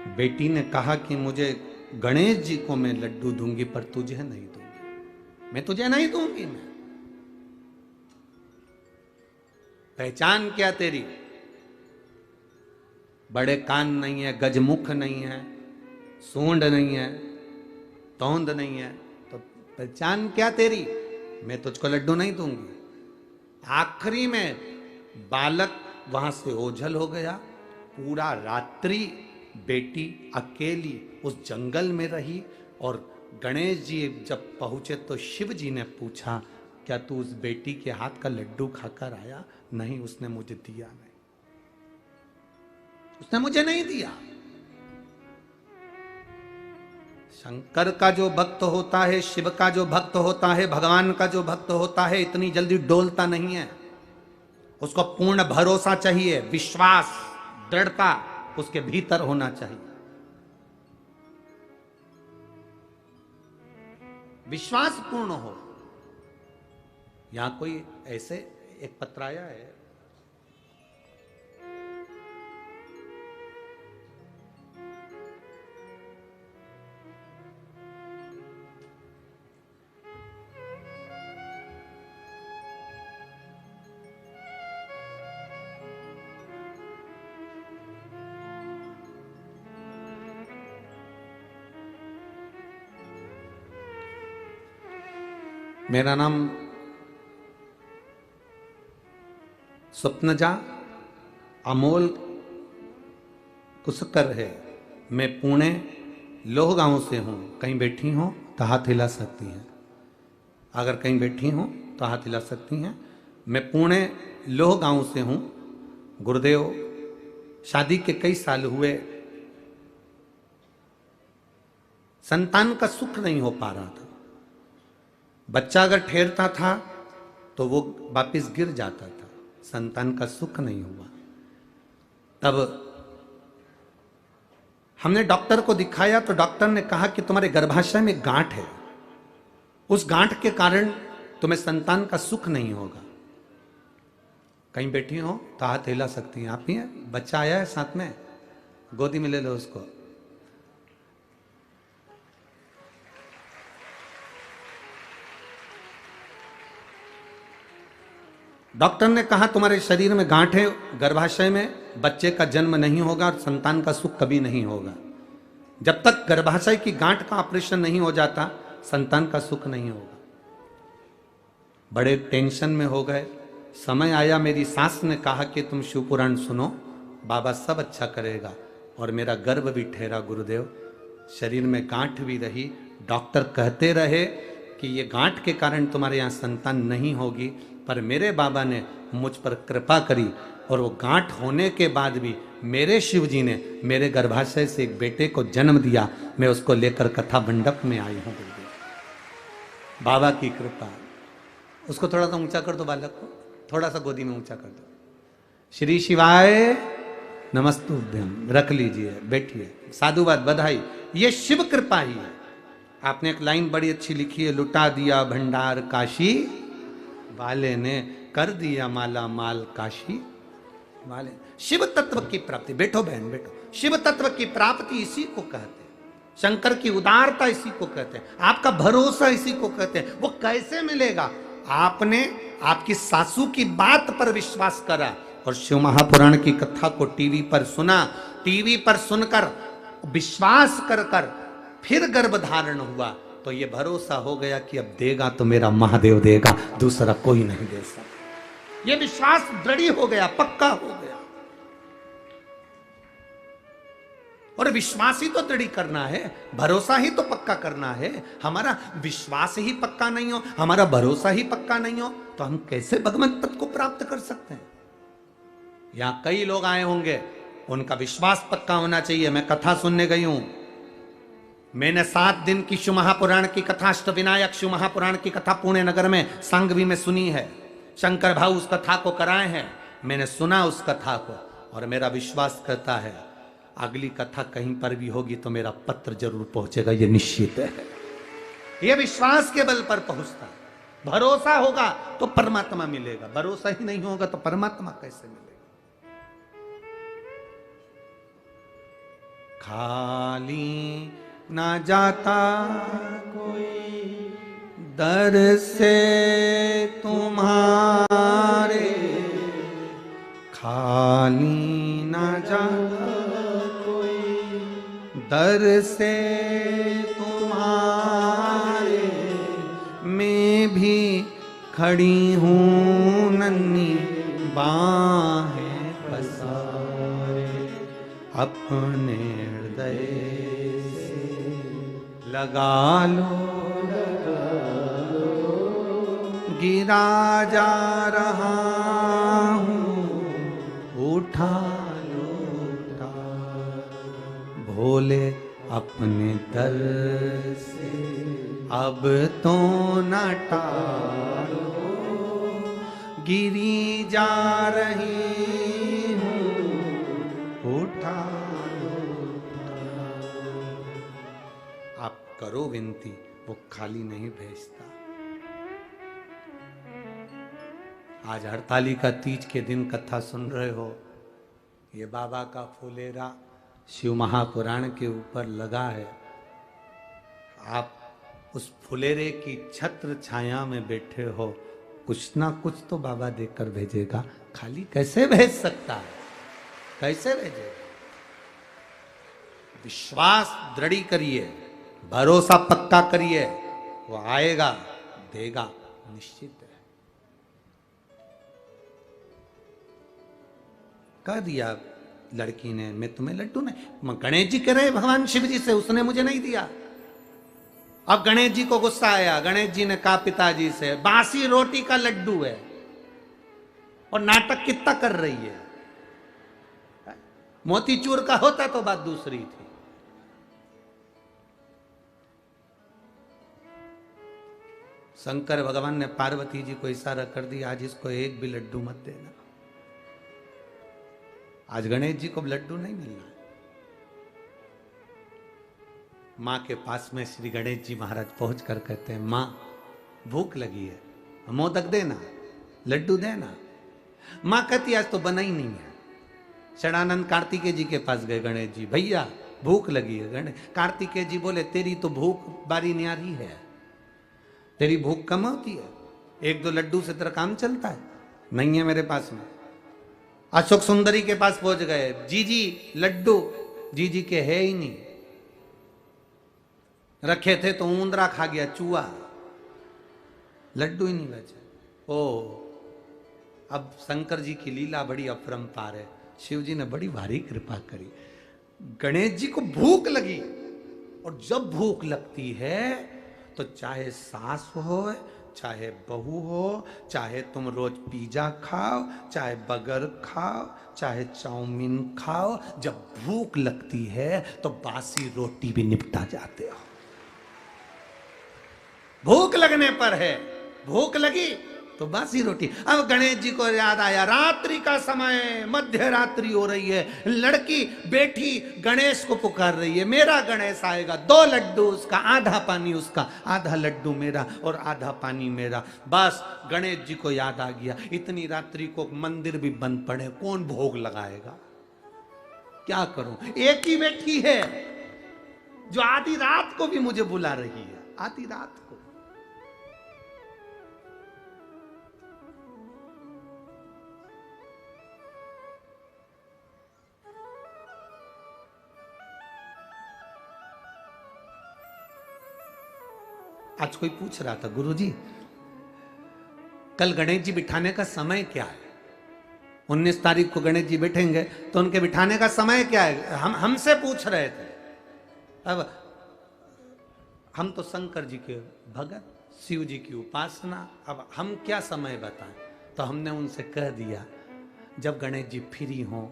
बेटी ने कहा कि मुझे गणेश जी को मैं लड्डू दूंगी पर तुझे नहीं दूंगी, मैं तुझे नहीं दूंगी। मैं पहचान क्या तेरी? बड़े कान नहीं है, गजमुख नहीं है, सूंड नहीं है, तोंद नहीं है, तो पहचान क्या तेरी? मैं तुझको लड्डू नहीं दूंगी। आखिरी में बालक वहां से ओझल हो गया। पूरा रात्रि बेटी अकेली उस जंगल में रही। और गणेश जी जब पहुंचे तो शिव जी ने पूछा, क्या तू उस बेटी के हाथ का लड्डू खाकर आया? नहीं, उसने मुझे दिया नहीं, उसने मुझे नहीं दिया। शंकर का जो भक्त होता है, शिव का जो भक्त होता है, भगवान का जो भक्त होता है, इतनी जल्दी डोलता नहीं है। उसको पूर्ण भरोसा चाहिए, विश्वास, दृढ़ता उसके भीतर होना चाहिए। विश्वास पूर्ण हो। यहां कोई ऐसे एक पत्र आया है, मेरा नाम स्वप्नजा अमोल कुसकर है। मैं पुणे लोह गांव से हूं। कहीं बैठी हो तो हाथ हिला सकती हैं। अगर कहीं बैठी हो तो हाथ हिला सकती हैं। मैं पुणे लोह गांव से हूं। गुरुदेव, शादी के कई साल हुए, संतान का सुख नहीं हो पा रहा था। बच्चा अगर ठहरता था तो वो वापिस गिर जाता था, संतान का सुख नहीं हुआ। तब हमने डॉक्टर को दिखाया तो डॉक्टर ने कहा कि तुम्हारे गर्भाशय में गांठ है, उस गांठ के कारण तुम्हें संतान का सुख नहीं होगा। कहीं बैठी हो तो हाथ हिला सकती हैं। आप ही हैं? बच्चा आया है साथ में, गोदी में ले लो उसको। डॉक्टर ने कहा तुम्हारे शरीर में गांठ है, गर्भाशय में, बच्चे का जन्म नहीं होगा और संतान का सुख कभी नहीं होगा। जब तक गर्भाशय की गांठ का ऑपरेशन नहीं हो जाता, संतान का सुख नहीं होगा। बड़े टेंशन में हो गए। समय आया, मेरी सास ने कहा कि तुम शिव पुराण सुनो, बाबा सब अच्छा करेगा। और मेरा गर्भ भी ठहरा गुरुदेव, शरीर में गांठ भी रही। डॉक्टर कहते रहे कि ये गांठ के कारण तुम्हारे यहाँ संतान नहीं होगी, पर मेरे बाबा ने मुझ पर कृपा करी और वो गांठ होने के बाद भी मेरे शिव जी ने मेरे गर्भाशय से एक बेटे को जन्म दिया। मैं उसको लेकर कथा मंडप में आई हूँ। बाबा की कृपा। उसको थोड़ा सा ऊंचा कर दो, बालक को थोड़ा सा गोदी में ऊंचा कर दो। श्री शिवाय नमस्तुभ्यम। रख लीजिए, बैठिए। साधुवाद, बधाई। ये शिव कृपा ही है। आपने एक लाइन बड़ी अच्छी लिखी है, लुटा दिया भंडार काशी वाले ने, कर दिया माला माल काशी वाले। शिव तत्व की प्राप्ति, बैठो बहन बैठो, शिव तत्व की प्राप्ति इसी को कहते हैं। शंकर की उदारता इसी को कहते हैं। आपका भरोसा इसी को कहते हैं। वो कैसे मिलेगा? आपने आपकी सासू की बात पर विश्वास करा और शिव महापुराण की कथा को टीवी पर सुना। टीवी पर सुनकर विश्वास कर कर फिर गर्भधारण हुआ तो ये भरोसा हो गया कि अब देगा तो मेरा महादेव देगा, दूसरा कोई नहीं दे सकता। ये विश्वास दृढ़ हो गया, पक्का हो गया। और विश्वास ही तो दृढ़ करना है, भरोसा ही तो पक्का करना है। हमारा विश्वास ही पक्का नहीं हो, हमारा भरोसा ही पक्का नहीं हो, तो हम कैसे भगवत पद को प्राप्त कर सकते हैं? यहां कई लोग आए होंगे, उनका विश्वास पक्का होना चाहिए। मैं कथा सुनने गई हूं, मैंने 7 दिन की शिव महापुराण की कथा, अष्टविनायक शिव महापुराण की कथा पुणे नगर में सांगवी में सुनी है। शंकर भाऊ उस कथा को कराए हैं। मैंने सुना उस कथा को और मेरा विश्वास करता है अगली कथा कहीं पर भी होगी तो मेरा पत्र जरूर पहुंचेगा, ये निश्चित है। ये विश्वास के बल पर पहुंचता है। भरोसा होगा तो परमात्मा मिलेगा, भरोसा ही नहीं होगा तो परमात्मा कैसे मिलेगा? खाली ना जाता कोई दर से तुम्हारे, खाली ना जाता कोई दर से तुम्हारे, मैं भी खड़ी हूँ नन्ही बाहें पसारे, अपने हृदय से लगा लो, गिरा जा रहा हूँ, उठा लो, उठा भोले अपने दर से अब तो न टालो, गिरी जा रही हूँ, उठा लो, आप करो विनती, वो खाली नहीं भेजता। आज हरतालिका तीज के दिन कथा सुन रहे हो, ये बाबा का फुलेरा शिव महापुराण के ऊपर लगा है। आप उस फुलेरे की छत्र छाया में बैठे हो, कुछ ना कुछ तो बाबा देकर भेजेगा, खाली कैसे भेज सकता है, कैसे भेजेगा? विश्वास दृढ़ी करिए, भरोसा पक्का करिए, वो आएगा, देगा, निश्चित है। कह दिया लड़की ने, मैं तुम्हें लड्डू नहीं, गणेश जी कह रहे भगवान शिव जी से, उसने मुझे नहीं दिया। अब गणेश जी को गुस्सा आया, गणेश जी ने कहा पिताजी से, बासी रोटी का लड्डू है और नाटक कितना कर रही है, मोतीचूर का होता तो बात दूसरी थी। शंकर भगवान ने पार्वती जी को इशारा कर दिया, आज इसको एक भी लड्डू मत देना। आज गणेश जी को लड्डू नहीं मिलना है। माँ के पास में श्री गणेश जी महाराज पहुंच कर कहते हैं, माँ भूख लगी है, मोदक देना, लड्डू देना। माँ कहती आज तो बना ही नहीं है। षडानंद कार्तिकेय जी के पास गए गणेश जी, भैया भूख लगी है। गणेश कार्तिकेय जी बोले, तेरी तो भूख बारी न्यारी है, तेरी भूख कम होती है, एक दो लड्डू से तेरा काम चलता है, नहीं है मेरे पास में। अशोक सुंदरी के पास पहुंच गए, जीजी लड्डू, जीजी के है ही नहीं, रखे थे तो ऊंदरा खा गया, चूहा, लड्डू ही नहीं बचे। ओ अब शंकर जी की लीला बड़ी अपरंपार है, शिव जी ने बड़ी भारी कृपा करी। गणेश जी को भूख लगी, और जब भूख लगती है तो चाहे सास हो, चाहे बहू हो, चाहे तुम रोज पिज्जा खाओ, चाहे बर्गर खाओ, चाहे चाउमीन खाओ, जब भूख लगती है तो बासी रोटी भी निपटा जाते हो। भूख लगने पर है, भूख लगी तो बासी रोटी। अब गणेश जी को याद आया, रात्रि का समय, मध्य रात्रि हो रही है, लड़की बेटी गणेश को पुकार रही है, मेरा गणेश आएगा, 2 लड्डू उसका, आधा पानी उसका, आधा लड्डू मेरा और आधा पानी मेरा। बस गणेश जी को याद आ गया, इतनी रात्रि को मंदिर भी बंद पड़े, कौन भोग लगाएगा, क्या करूं? एक ही बेटी है जो आधी रात को भी मुझे बुला रही है, आधी रात को। आज कोई पूछ रहा था, गुरुजी कल गणेश जी बिठाने का समय क्या है? 19 तारीख को गणेश जी बैठेंगे तो उनके बिठाने का समय क्या है? हमसे पूछ रहे थे। अब हम तो शंकर जी के भगत, शिव जी की उपासना, अब हम क्या समय बताएं? तो हमने उनसे कह दिया, जब गणेश जी फ्री हों,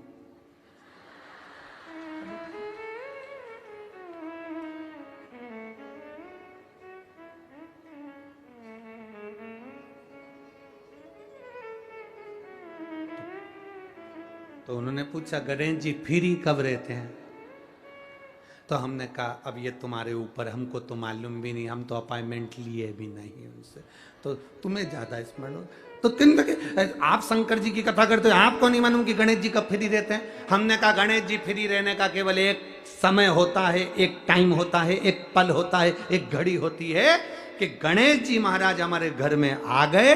तो उन्होंने पूछा गणेश जी फ्री कब रहते हैं? तो हमने कहा अब ये तुम्हारे ऊपर, हमको तो मालूम भी नहीं, हम तो अपॉइंटमेंट लिए भी नहीं उनसे, तो तुम्हें ज्यादा स्मरण हो। तो किन तक आप शंकर जी की कथा करते हो, आपको नहीं मालूम कि गणेश जी कब फ्री रहते हैं? हमने कहा गणेश जी फ्री रहने का केवल एक समय होता है, एक टाइम होता है, एक पल होता है, एक घड़ी होती है कि गणेश जी महाराज हमारे घर में आ गए।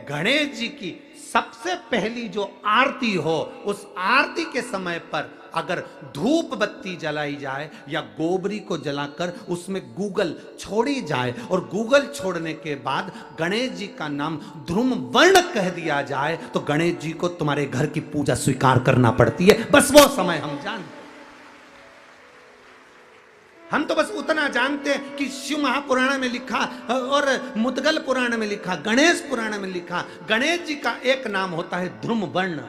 गणेश जी की सबसे पहली जो आरती हो, उस आरती के समय पर अगर धूप बत्ती जलाई जाए या गोबरी को जलाकर उसमें गूगल छोड़ी जाए और गूगल छोड़ने के बाद गणेश जी का नाम ध्रुम वर्ण कह दिया जाए, तो गणेश जी को तुम्हारे घर की पूजा स्वीकार करना पड़ती है। बस वो समय हम जानते। हम तो बस उतना जानते हैं कि शिव महापुराण में लिखा और मुद्गल पुराण में लिखा, गणेश पुराण में लिखा, गणेश जी का एक नाम होता है ध्रुम वर्ण।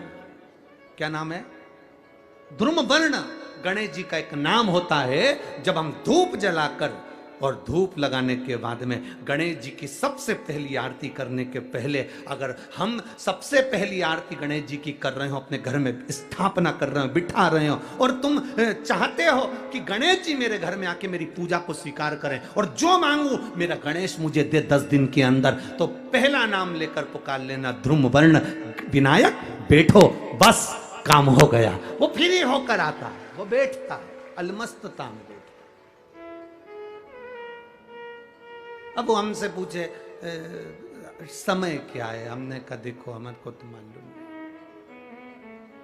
क्या नाम है? ध्रुम वर्ण गणेश जी का एक नाम होता है। जब हम धूप जलाकर और धूप लगाने के बाद में गणेश जी की सबसे पहली आरती करने के पहले अगर हम सबसे पहली आरती गणेश जी की कर रहे हो, अपने घर में स्थापना कर रहे हो, बिठा रहे हो, और तुम चाहते हो कि गणेश जी मेरे घर में आके मेरी पूजा को स्वीकार करें और जो मांगू मेरा गणेश मुझे दे 10 दिन के अंदर, तो पहला नाम लेकर पुकार लेना ध्रुम वर्ण विनायक, बैठो, बस काम हो गया। वो फ्री होकर आता है, वो बैठता है अलमस्तता में बैठता। अब वो हमसे पूछे समय क्या है, हमने कहा देखो हमारे को तो मालूम नहीं,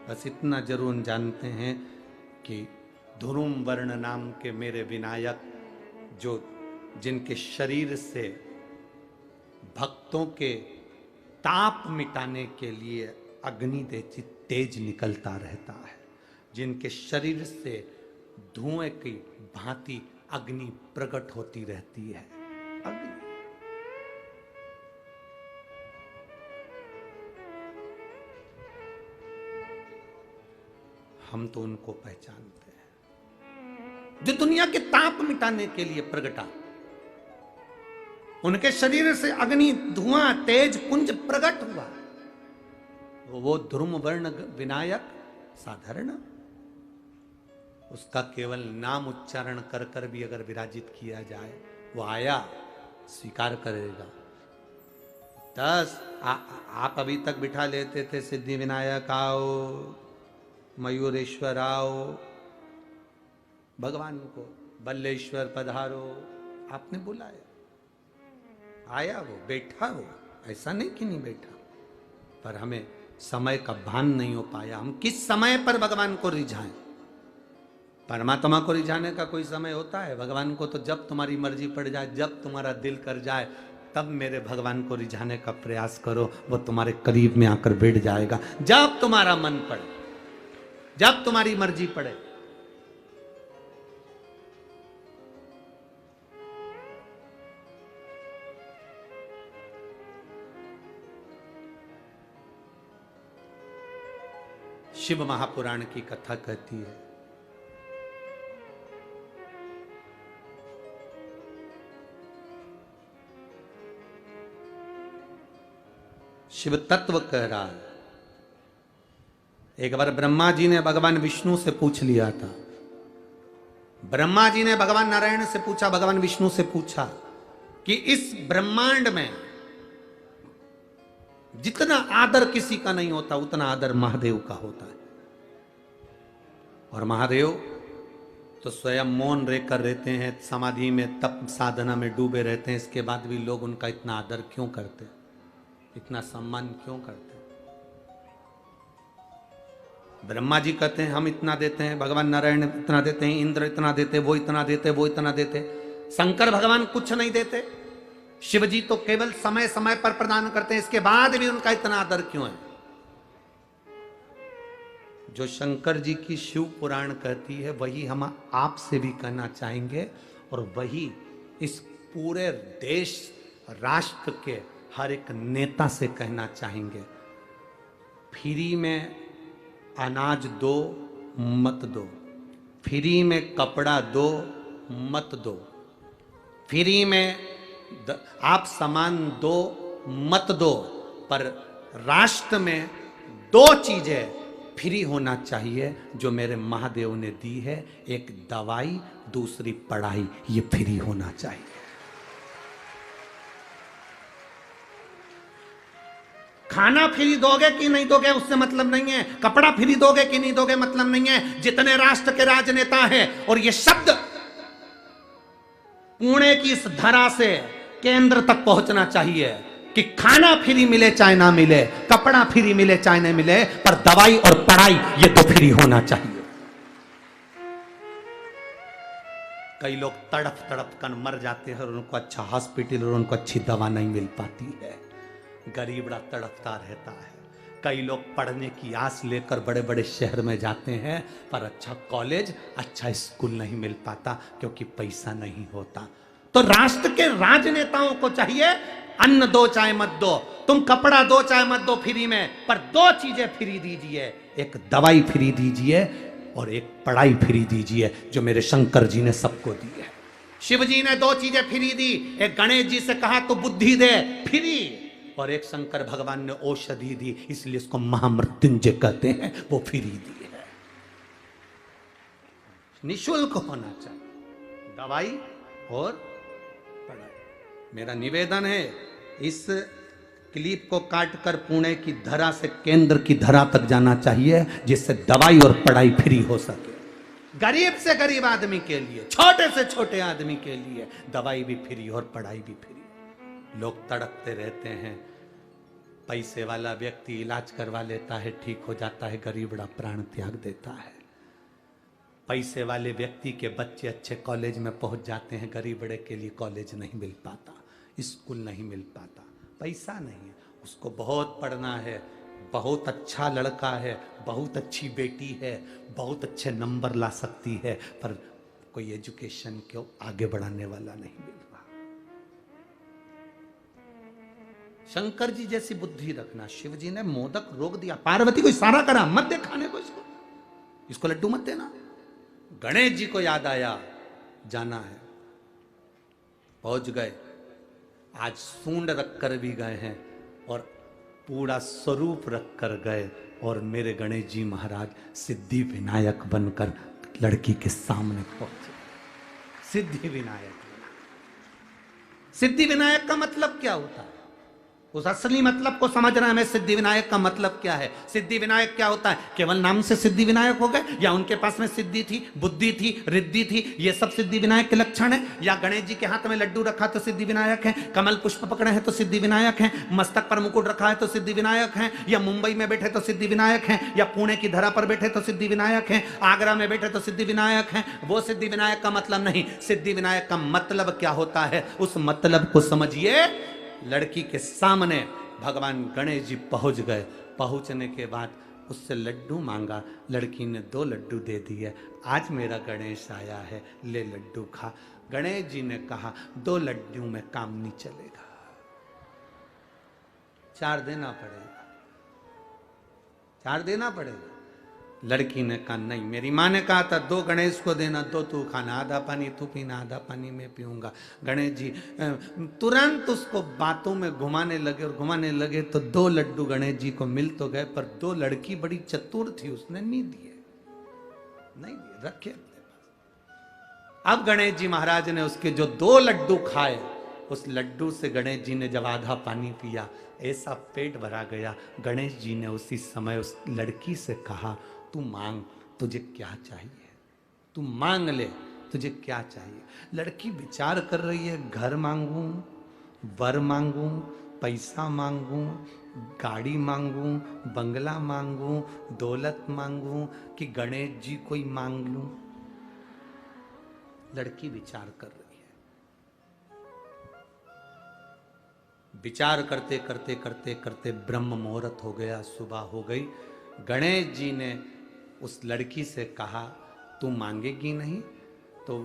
बस इतना जरूर जानते हैं कि ध्रुम वर्ण नाम के मेरे विनायक, जो जिनके शरीर से भक्तों के ताप मिटाने के लिए अग्नि तेज निकलता रहता है, जिनके शरीर से धुएं की भांति अग्नि प्रकट होती रहती है। अग्नि हम तो उनको पहचानते हैं जो दुनिया के ताप मिटाने के लिए प्रगटा। उनके शरीर से अग्नि धुआं तेज पुंज प्रकट हुआ। वो ध्रुम वर्ण विनायक साधारण, उसका केवल नाम उच्चारण कर कर भी अगर विराजित किया जाए, वो आया स्वीकार करेगा। 10 आप अभी तक बिठा लेते थे सिद्धि विनायक आओ, मयूरेश्वर आओ, भगवान को बल्लेश्वर पधारो, आपने बुलाया, आया वो, बैठा वो, ऐसा नहीं कि नहीं बैठा, पर हमें समय का भान नहीं हो पाया। हम किस समय पर भगवान को रिझाएं? परमात्मा को रिझाने का कोई समय होता है? भगवान को तो जब तुम्हारी मर्जी पड़ जाए, जब तुम्हारा दिल कर जाए, तब मेरे भगवान को रिझाने का प्रयास करो, वो तुम्हारे करीब में आकर बैठ जाएगा। जब तुम्हारा मन पड़े, जब तुम्हारी मर्जी पड़े। शिव महापुराण की कथा कहती है, शिव तत्व कह रहा है। एक बार ब्रह्मा जी ने भगवान विष्णु से पूछ लिया था। ब्रह्मा जी ने भगवान नारायण से पूछा, भगवान विष्णु से पूछा कि इस ब्रह्मांड में जितना आदर किसी का नहीं होता, उतना आदर महादेव का होता है। और महादेव तो स्वयं मौन रहकर रहते हैं, समाधि में तप साधना में डूबे रहते हैं, इसके बाद भी लोग उनका इतना आदर क्यों करते, इतना सम्मान क्यों करते? ब्रह्मा जी कहते हैं हम इतना देते हैं, भगवान नारायण इतना देते हैं, इंद्र इतना देते, वो इतना देते, वो इतना देते। शंकर भगवान कुछ नहीं देते। शिव जी तो केवल समय समय पर प्रदान करते हैं, इसके बाद भी उनका इतना आदर क्यों है? जो शंकर जी की शिव पुराण कहती है, वही हम आपसे भी कहना चाहेंगे, और वही इस पूरे देश राष्ट्र के हर एक नेता से कहना चाहेंगे। फ्री में अनाज दो मत दो, फ्री में कपड़ा दो मत दो, फ्री में आप सामान दो मत दो, पर राष्ट्र में 2 चीजें फ्री होना चाहिए जो मेरे महादेव ने दी है। एक दवाई, दूसरी पढ़ाई, ये फ्री होना चाहिए। खाना फ्री दोगे कि नहीं दोगे उससे मतलब नहीं है, कपड़ा फ्री दोगे कि नहीं दोगे मतलब नहीं है। जितने राष्ट्र के राजनेता हैं, और ये शब्द पुणे की इस धरा से केंद्र तक पहुंचना चाहिए कि खाना फ्री मिले चाहे ना मिले, कपड़ा फ्री मिले चाहे ना मिले, पर दवाई और पढ़ाई ये तो फ्री होना चाहिए। कई लोग तड़प तड़प कर मर जाते हैं और उनको अच्छा हॉस्पिटल और उनको अच्छी दवा नहीं मिल पाती है। गरीब बड़ा तड़पता रहता है। कई लोग पढ़ने की आस लेकर बड़े बड़े शहर में जाते हैं, पर अच्छा कॉलेज, अच्छा स्कूल नहीं मिल पाता क्योंकि पैसा नहीं होता। तो राष्ट्र के राजनेताओं को चाहिए, अन्न दो चाहे मत दो, तुम कपड़ा दो चाहे मत दो फ्री में, पर दो चीजें फ्री दीजिए, एक दवाई फ्री दीजिए और एक पढ़ाई फ्री दीजिए, जो मेरे शंकर जी ने सबको दी है। शिव जी ने दो चीजें फ्री दी, एक गणेश जी से कहा तो बुद्धि दे फ्री, और एक शंकर भगवान ने औषधि दी, इसलिए इसको महामृत्युंजय कहते हैं, वो फ्री दी है। निशुल्क होना चाहिए दवाई और पढ़ाई। मेरा निवेदन है, इस क्लिप को काटकर पुणे की धरा से केंद्र की धरा तक जाना चाहिए, जिससे दवाई और पढ़ाई फ्री हो सके। गरीब से गरीब आदमी के लिए, छोटे से छोटे आदमी के लिए दवाई भी फ्री और पढ़ाई भी फ्री। लोग तड़पते रहते हैं, पैसे वाला व्यक्ति इलाज करवा लेता है, ठीक हो जाता है, गरीब बड़ा प्राण त्याग देता है। पैसे वाले व्यक्ति के बच्चे अच्छे कॉलेज में पहुंच जाते हैं, गरीब बड़े के लिए कॉलेज नहीं मिल पाता, स्कूल नहीं मिल पाता, पैसा नहीं है। उसको बहुत पढ़ना है, बहुत अच्छा लड़का है, बहुत अच्छी बेटी है, बहुत अच्छे नंबर ला सकती है, पर कोई एजुकेशन को आगे बढ़ाने वाला नहीं मिल रहा। शंकर जी जैसी बुद्धि रखना। शिव जी ने मोदक रोक दिया, पार्वती को इशारा करा, मत दे खाने को, इसको लड्डू मत देना। गणेश जी को याद आया, जाना है, पहुंच गए। आज सूंड रखकर भी गए हैं और पूरा स्वरूप रखकर गए, और मेरे गणेश जी महाराज सिद्धि विनायक बनकर लड़की के सामने पहुंचे। सिद्धि विनायक, सिद्धि विनायक का मतलब क्या होता है? उस असली मतलब को समझना है। सिद्धि विनायक का मतलब क्या है? सिद्धि विनायक क्या होता है? केवल नाम से सिद्धि विनायक हो गए, या उनके पास में सिद्धि थी, बुद्धि थी, रिद्धि थी, ये सब सिद्धि विनायक के लक्षण है? या गणेश जी के हाथ में लड्डू रखा तो सिद्धि विनायक है, कमल पुष्प पकड़े हैं तो सिद्धि विनायक है, मस्तक पर मुकुट रखा है तो सिद्धि विनायक है, या मुंबई में बैठे तो सिद्धि विनायक है, या पुणे की धरा पर बैठे तो सिद्धि विनायक है, आगरा में बैठे तो सिद्धि विनायक है? वो सिद्धि विनायक का मतलब नहीं। सिद्धि विनायक का मतलब क्या होता है, उस मतलब को समझिए। लड़की के सामने भगवान गणेश जी पहुंच गए। पहुंचने के बाद उससे लड्डू मांगा, लड़की ने 2 लड्डू दे दिए। आज मेरा गणेश आया है, ले लड्डू खा। गणेश जी ने कहा 2 लड्डू में काम नहीं चलेगा, 4 देना पड़ेगा, 4 देना पड़ेगा। लड़की ने कहा नहीं, मेरी माँ ने कहा था 2 गणेश को देना, 2 तू खाना, आधा पानी तू पीना, आधा पानी मैं पीऊंगा। गणेश जी तुरंत उसको बातों में घुमाने लगे, और घुमाने लगे तो 2 लड्डू गणेश जी को मिल तो गए, पर 2 लड़की बड़ी चतुर थी, उसने नहीं दिए, रखे अपने पास। अब गणेश जी महाराज ने उसके जो 2 लड्डू खाए, उस लड्डू से गणेश जी ने जब आधा पानी पिया, ऐसा पेट भरा गया। गणेश जी ने उसी समय उस लड़की से कहा, तू मांग, तुझे क्या चाहिए, तू मांग ले, तुझे क्या चाहिए। लड़की विचार कर रही है, घर मांगूं, वर मांगूं, पैसा मांगूं, गाड़ी मांगूं, बंगला मांगूं, दौलत मांगूं, कि गणेश जी को ही मांग लूं। लड़की विचार कर रही है। विचार करते करते करते करते ब्रह्म मुहूर्त हो गया, सुबह हो गई। गणेश जी ने उस लड़की से कहा, तू मांगेगी नहीं? तो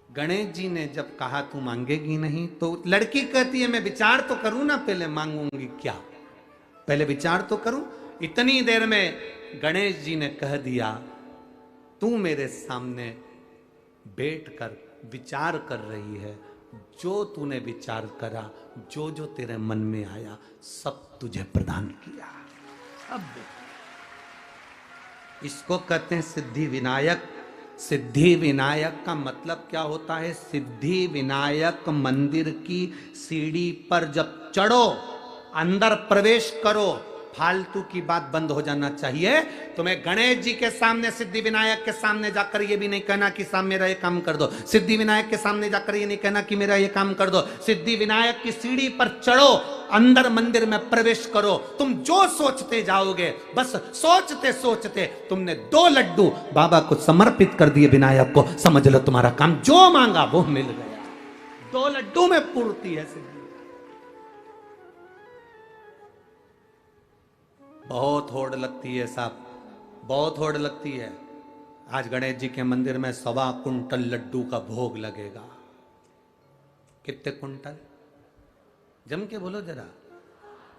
गणेश जी ने जब कहा तू मांगेगी नहीं, तो लड़की कहती है मैं विचार तो करूं ना, पहले मांगूंगी क्या, पहले विचार तो करूं। इतनी देर में गणेश जी ने कह दिया, तू मेरे सामने बैठकर विचार कर रही है, जो तूने विचार करा, जो जो तेरे मन में आया, सब तुझे प्रदान किया। अब इसको कहते हैं सिद्धि विनायक। सिद्धि विनायक का मतलब क्या होता है? सिद्धि विनायक मंदिर की सीढ़ी पर जब चढ़ो अंदर प्रवेश करो, फालतू की बात बंद हो जाना चाहिए। तुम्हें गणेश जी के सामने, सिद्धि विनायक के सामने जाकर ये भी नहीं कहना कि साहब मेरा ये काम कर दो। सिद्धि विनायक के सामने जाकर ये नहीं कहना कि मेरा ये काम कर दो। सिद्धि विनायक की सीढ़ी पर चढ़ो, अंदर मंदिर में प्रवेश करो। तुम जो सोचते जाओगे, बस सोचते सोचते तुमने 2 लड्डू बाबा को समर्पित कर दिए विनायक को, समझ लो तुम्हारा काम जो मांगा वो मिल गया। 2 लड्डू में पूर्ति है सिद्धि। बहुत होड़ लगती है साहब, बहुत होड़ लगती है। आज गणेश जी के मंदिर में 1.25 कुंटल लड्डू का भोग लगेगा। कितने कुंटल? जम के बोलो जरा।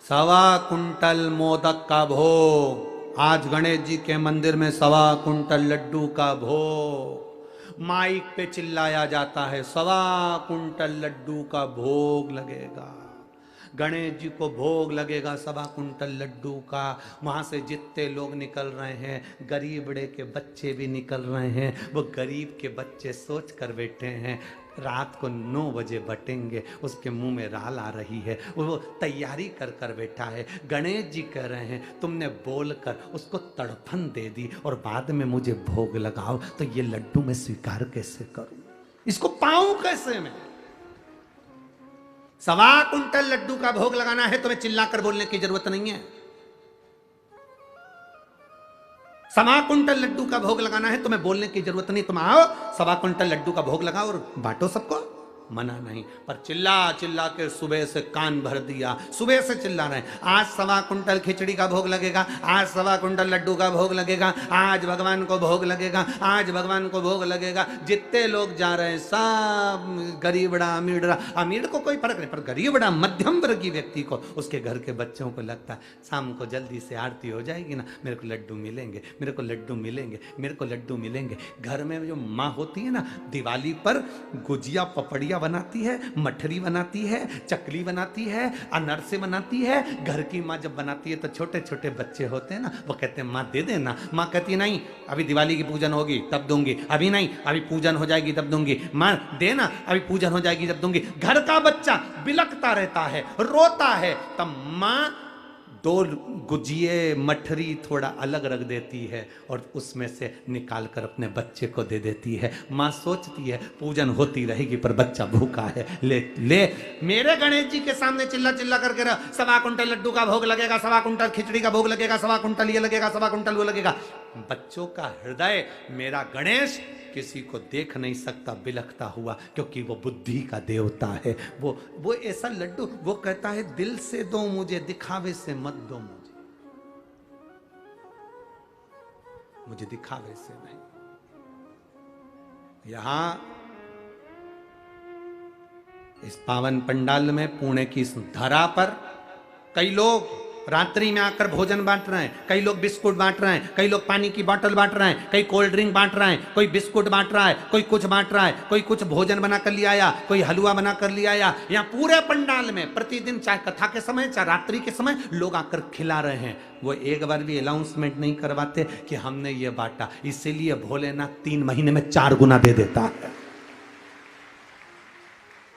1.25 कुंटल मोदक का भोग। आज गणेश जी के मंदिर में 1.25 कुंटल लड्डू का भोग। माइक पे चिल्लाया जाता है 1.25 कुंटल लड्डू का भोग लगेगा। गणेश जी को भोग लगेगा 1.25 कुंटल लड्डू का। वहाँ से जितने लोग निकल रहे हैं, गरीब बड़े के बच्चे भी निकल रहे हैं। वो गरीब के बच्चे सोच कर बैठे हैं रात को 9 बजे बटेंगे, उसके मुंह में राल आ रही है, वो तैयारी कर कर बैठा है। गणेश जी कह रहे हैं तुमने बोलकर उसको तड़फन दे दी और बाद में मुझे भोग लगाओ, तो ये लड्डू मैं स्वीकार कैसे करूं, इसको पाऊं कैसे मैं? 1.25 कुंटल लड्डू का भोग लगाना है, तुम्हें चिल्लाकर बोलने की जरूरत नहीं है। 1.25 कुंटल लड्डू का भोग लगाना है, तुम्हें बोलने की जरूरत नहीं। तुम आओ 1.25 कुंटल लड्डू का भोग लगाओ और बांटो सबको, मना नहीं। पर चिल्ला चिल्ला के सुबह से कान भर दिया, सुबह से चिल्ला रहे हैं आज 1.25 कुंटल खिचड़ी का भोग लगेगा, आज 1.25 कुंटल लड्डू का भोग लगेगा, आज भगवान को भोग लगेगा, आज भगवान को भोग लगेगा। जितने लोग जा रहे हैं सब गरीबड़ा अमीरड़ा, अमीर को कोई फर्क नहीं, पर गरीबड़ा मध्यम वर्गीय व्यक्ति को, उसके घर के बच्चों को लगता है शाम को जल्दी से आरती हो जाएगी ना, मेरे को लड्डू मिलेंगे, मेरे को लड्डू मिलेंगे, मेरे को लड्डू मिलेंगे। घर में जो माँ होती है ना, दिवाली पर गुजिया पपड़िया बनाती है, मठरी बनाती है, चकली बनाती है, अनरसे बनाती है। घर की माँ जब बनाती है तो छोटे छोटे बच्चे होते हैं ना, वो कहते हैं माँ दे देना। माँ कहती है नहीं अभी दिवाली की पूजन होगी तब दूंगी, अभी नहीं अभी पूजन हो जाएगी तब दूंगी। माँ देना अभी पूजन हो जाएगी तब दूंगी। घर का बच्चा बिलखता रहता है, रोता है, तब माँ 2 गुजिये मठरी थोड़ा अलग रख देती है और उसमें से निकाल कर अपने बच्चे को दे देती है। माँ सोचती है पूजन होती रहेगी पर बच्चा भूखा है, ले ले। मेरे गणेश जी के सामने चिल्ला चिल्ला करके 1.25 कुंटल लड्डू का भोग लगेगा, 1.25 कुंटल खिचड़ी का भोग लगेगा, 1.25 कुंटल ये लगेगा, 1.25 कुंटल वो लगेगा। बच्चों का हृदय मेरा गणेश किसी को देख नहीं सकता बिलखता हुआ, क्योंकि वो बुद्धि का देवता है। वो ऐसा लड्डू, वो कहता है दिल से दो मुझे, दिखावे से मत दो मुझे दिखावे से नहीं। यहां इस पावन पंडाल में, पुणे की इस धरा पर कई लोग रात्रि में आकर भोजन बांट रहे हैं, कई लोग बिस्कुट बांट रहे हैं, कई लोग पानी की बोतल बांट रहे हैं, कई कोल्ड ड्रिंक बांट रहे हैं, कोई बिस्कुट बांट रहा है, कोई कुछ बांट रहा है, कोई कुछ भोजन बना कर ले आया, कोई हलवा बना कर ले आया। यहाँ पूरे पंडाल में प्रतिदिन चाहे कथा के समय चाहे रात्रि के समय लोग आकर खिला रहे हैं। वो एक बार भी अनाउंसमेंट नहीं करवाते कि हमने ये बांटा, इसीलिए भोलेनाथ 3 महीने में 4 गुना दे देता है।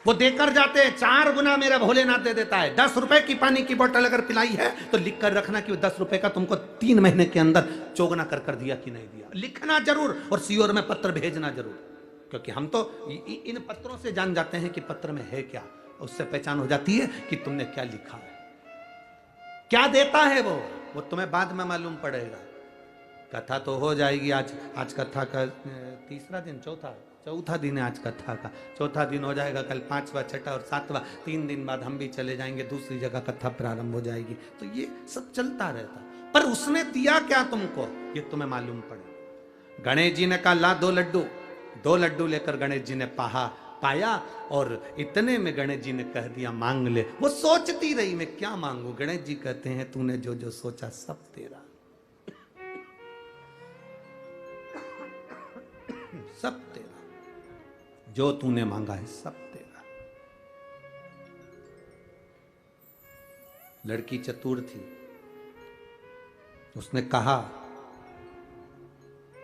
वो देकर जाते हैं 4 गुना मेरा भोलेनाथ दे देता है। 10 रुपए की पानी की बोतल अगर पिलाई है तो लिख कर रखना कि 10 रुपए का तुमको 3 महीने के अंदर चौगुना कर दिया कि नहीं दिया, लिखना जरूर और सीओर में पत्र भेजना जरूर, क्योंकि हम तो इन पत्रों से जान जाते हैं कि पत्र में है क्या, उससे पहचान हो जाती है कि तुमने क्या लिखा है, क्या देता है वो तुम्हें बाद में मालूम पड़ेगा। कथा तो हो जाएगी आज कथा का 3रा दिन, चौथा दिन है आज कथा का, 4था दिन हो जाएगा, कल 5वां 6वां और 7वां, 3 दिन बाद हम भी चले जाएंगे, दूसरी जगह कथा प्रारंभ हो जाएगी। तो ये सब चलता रहता, पर उसने दिया क्या तुमको ये तुम्हें मालूम पड़े। गणेश जी ने कहा ला 2 लड्डू लेकर गणेश जी ने पाया और इतने में गणेश जी ने कह दिया मांग ले। वो सोचती रही मैं क्या मांगू। गणेश जी कहते हैं तूने जो जो सोचा सब तेरा, सब तेरा, जो तूने मांगा है सब तेरा। लड़की चतुर थी, उसने कहा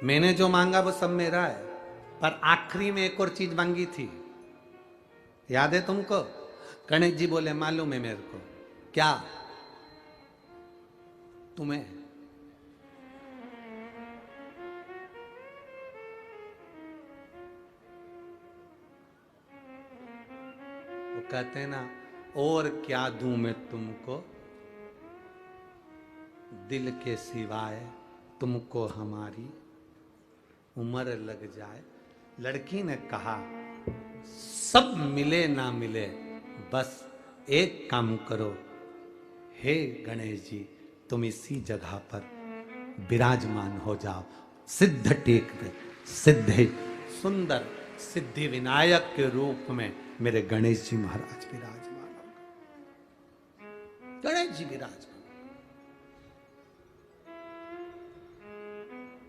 मैंने जो मांगा वो सब मेरा है, पर आखिरी में एक और चीज मांगी थी, याद है तुमको? गणेश जी बोले मालूम है मेरे को। क्या? तुम्हें। वो कहते हैं ना, और क्या दूं मैं तुमको दिल के सिवाय, तुमको हमारी उम्र लग जाए। लड़की ने कहा, सब मिले ना मिले, बस एक काम करो, हे गणेश जी तुम इसी जगह पर विराजमान हो जाओ। सिद्ध टेक पे सिद्ध सुंदर सिद्धि विनायक के रूप में मेरे गणेश जी महाराज विराजमान हो। गणेश जी विराजमान।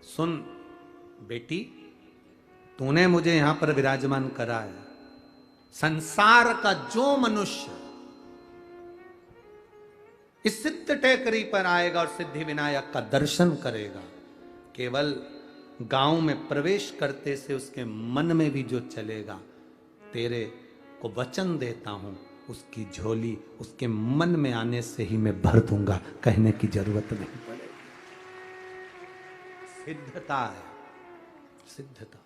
सुन बेटी, तूने मुझे यहां पर विराजमान करा है। संसार का जो मनुष्य इस सिद्ध टेकरी पर आएगा और सिद्धि विनायक का दर्शन करेगा, केवल गांव में प्रवेश करते से उसके मन में भी जो चलेगा, तेरे को वचन देता हूं, उसकी झोली उसके मन में आने से ही मैं भर दूंगा, कहने की जरूरत नहीं पड़ेगी। सिद्धता है, सिद्धता।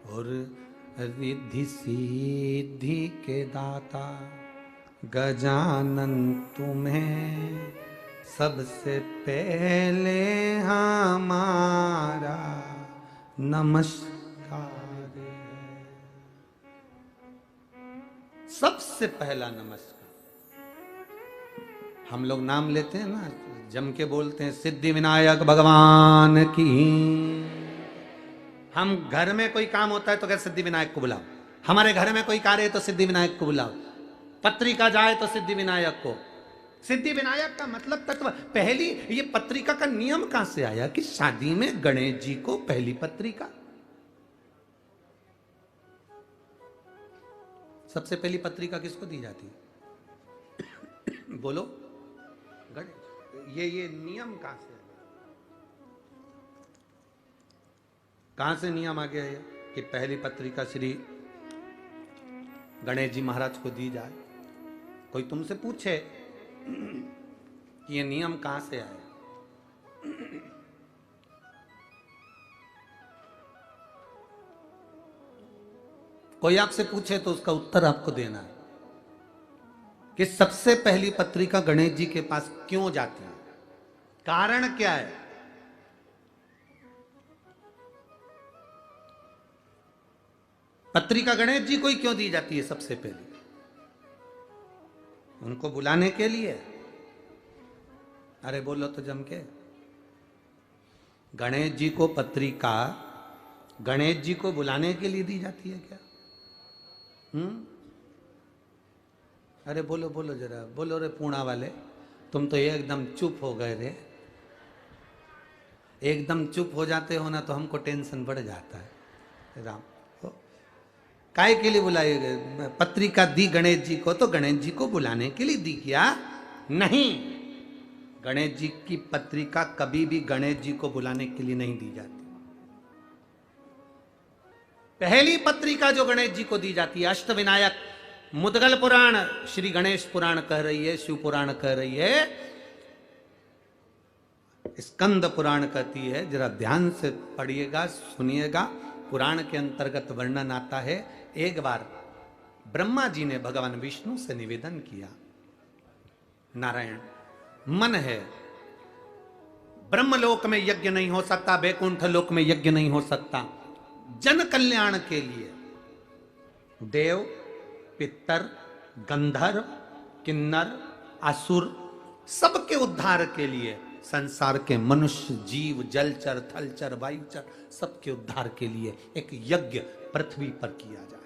और रिद्धि सिद्धि के दाता गजानन तुम्हें सबसे पहले हमारा नमस्कार है। सबसे पहला नमस्कार। हम लोग नाम लेते हैं ना, जम के बोलते हैं सिद्धि विनायक भगवान की। हम घर में कोई काम होता है तो कहते सिद्धि विनायक को बुलाओ, हमारे घर में कोई कार्य है तो सिद्धि विनायक को बुलाओ, पत्रिका जाए तो सिद्धि विनायक को। सिद्धि विनायक का मतलब तत्व। पहली ये पत्रिका का नियम कहां से आया कि शादी में गणेश जी को पहली पत्रिका? सबसे पहली पत्रिका किसको दी जाती है? बोलो गणेश। ये नियम कहां से, कहां से नियम आ गया है कि पहली पत्रिका श्री गणेश जी महाराज को दी जाए? कोई तुमसे पूछे कि ये नियम कहां से आया? कोई आपसे पूछे तो उसका उत्तर आपको देना है कि सबसे पहली पत्रिका गणेश जी के पास क्यों जाती है, कारण क्या है? पत्रिका गणेश जी को ही क्यों दी जाती है सबसे पहले? उनको बुलाने के लिए। अरे बोलो तो जम के। गणेश जी को पत्रिका गणेश जी को बुलाने के लिए दी जाती है क्या? अरे बोलो बोलो जरा, बोलो रे पूणा वाले, तुम तो एकदम चुप हो गए रे। एकदम चुप हो जाते हो ना तो हमको टेंशन बढ़ जाता है। राम काय के लिए बुलाई? पत्रिका दी गणेश जी को तो गणेश जी को बुलाने के लिए दी क्या? नहीं, गणेश जी की पत्रिका कभी भी गणेश जी को बुलाने के लिए नहीं दी जाती। पहली पत्रिका जो गणेश जी को दी जाती है, अष्टविनायक मुद्गल पुराण, श्री गणेश पुराण कह रही है, शिव पुराण कह रही है, स्कंद पुराण कहती है। जरा ध्यान से पढ़िएगा, सुनिएगा। पुराण के अंतर्गत वर्णन आता है, एक बार ब्रह्मा जी ने भगवान विष्णु से निवेदन किया, नारायण मन है, ब्रह्मलोक में यज्ञ नहीं हो सकता, वैकुंठ लोक में यज्ञ नहीं हो सकता, जन कल्याण के लिए देव, पितर, गंधर्व, किन्नर, असुर सबके उद्धार के लिए, संसार के मनुष्य, जीव, जलचर, थलचर, वायुचर सबके उद्धार के लिए एक यज्ञ पृथ्वी पर किया जाए।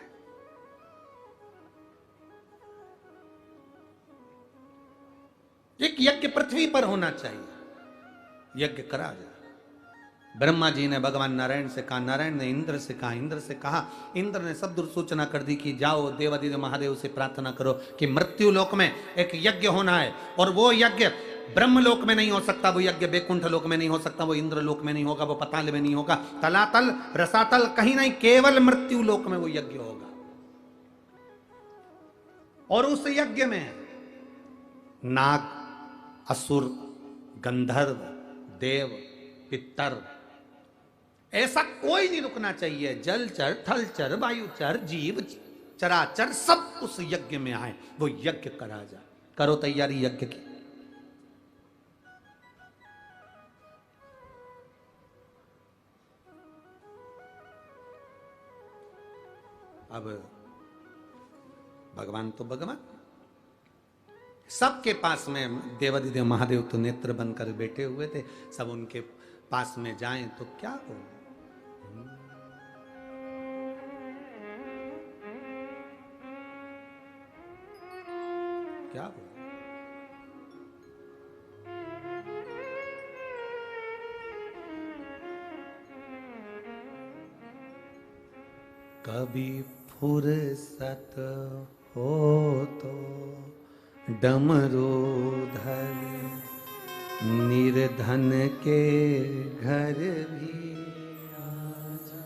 एक यज्ञ पृथ्वी पर होना चाहिए, यज्ञ करा जाए। ब्रह्मा जी ने भगवान नारायण से कहा, नारायण ने इंद्र से कहा, इंद्र से कहा, इंद्र ने सब सूचना कर दी कि जाओ देवादिदेव महादेव से प्रार्थना करो कि मृत्यु लोक में एक यज्ञ होना है, और वो यज्ञ ब्रह्मलोक में नहीं हो सकता, वो यज्ञ वैकुंठ लोक में नहीं हो सकता, वो इंद्र लोक में नहीं होगा, वो पताल में नहीं होगा, तलातल रसातल कहीं नहीं, केवल मृत्यु लोक में वो यज्ञ होगा। और उस यज्ञ में नाग, असुर, गंधर्व, देव, पितर, ऐसा कोई नहीं रुकना चाहिए। जलचर, थलचर, वायुचर, जीव, चराचर सब उस यज्ञ में आए, वो यज्ञ करा जाए। करो तैयारी यज्ञ की। अब भगवान तो भगवान, सबके पास में देवादिदेव महादेव तो नेत्र बनकर बैठे हुए थे। सब उनके पास में जाएं तो क्या हो, क्या हो। कभी फुर्सत हो तो डमरू धर, निर्धन के घर भी आजा,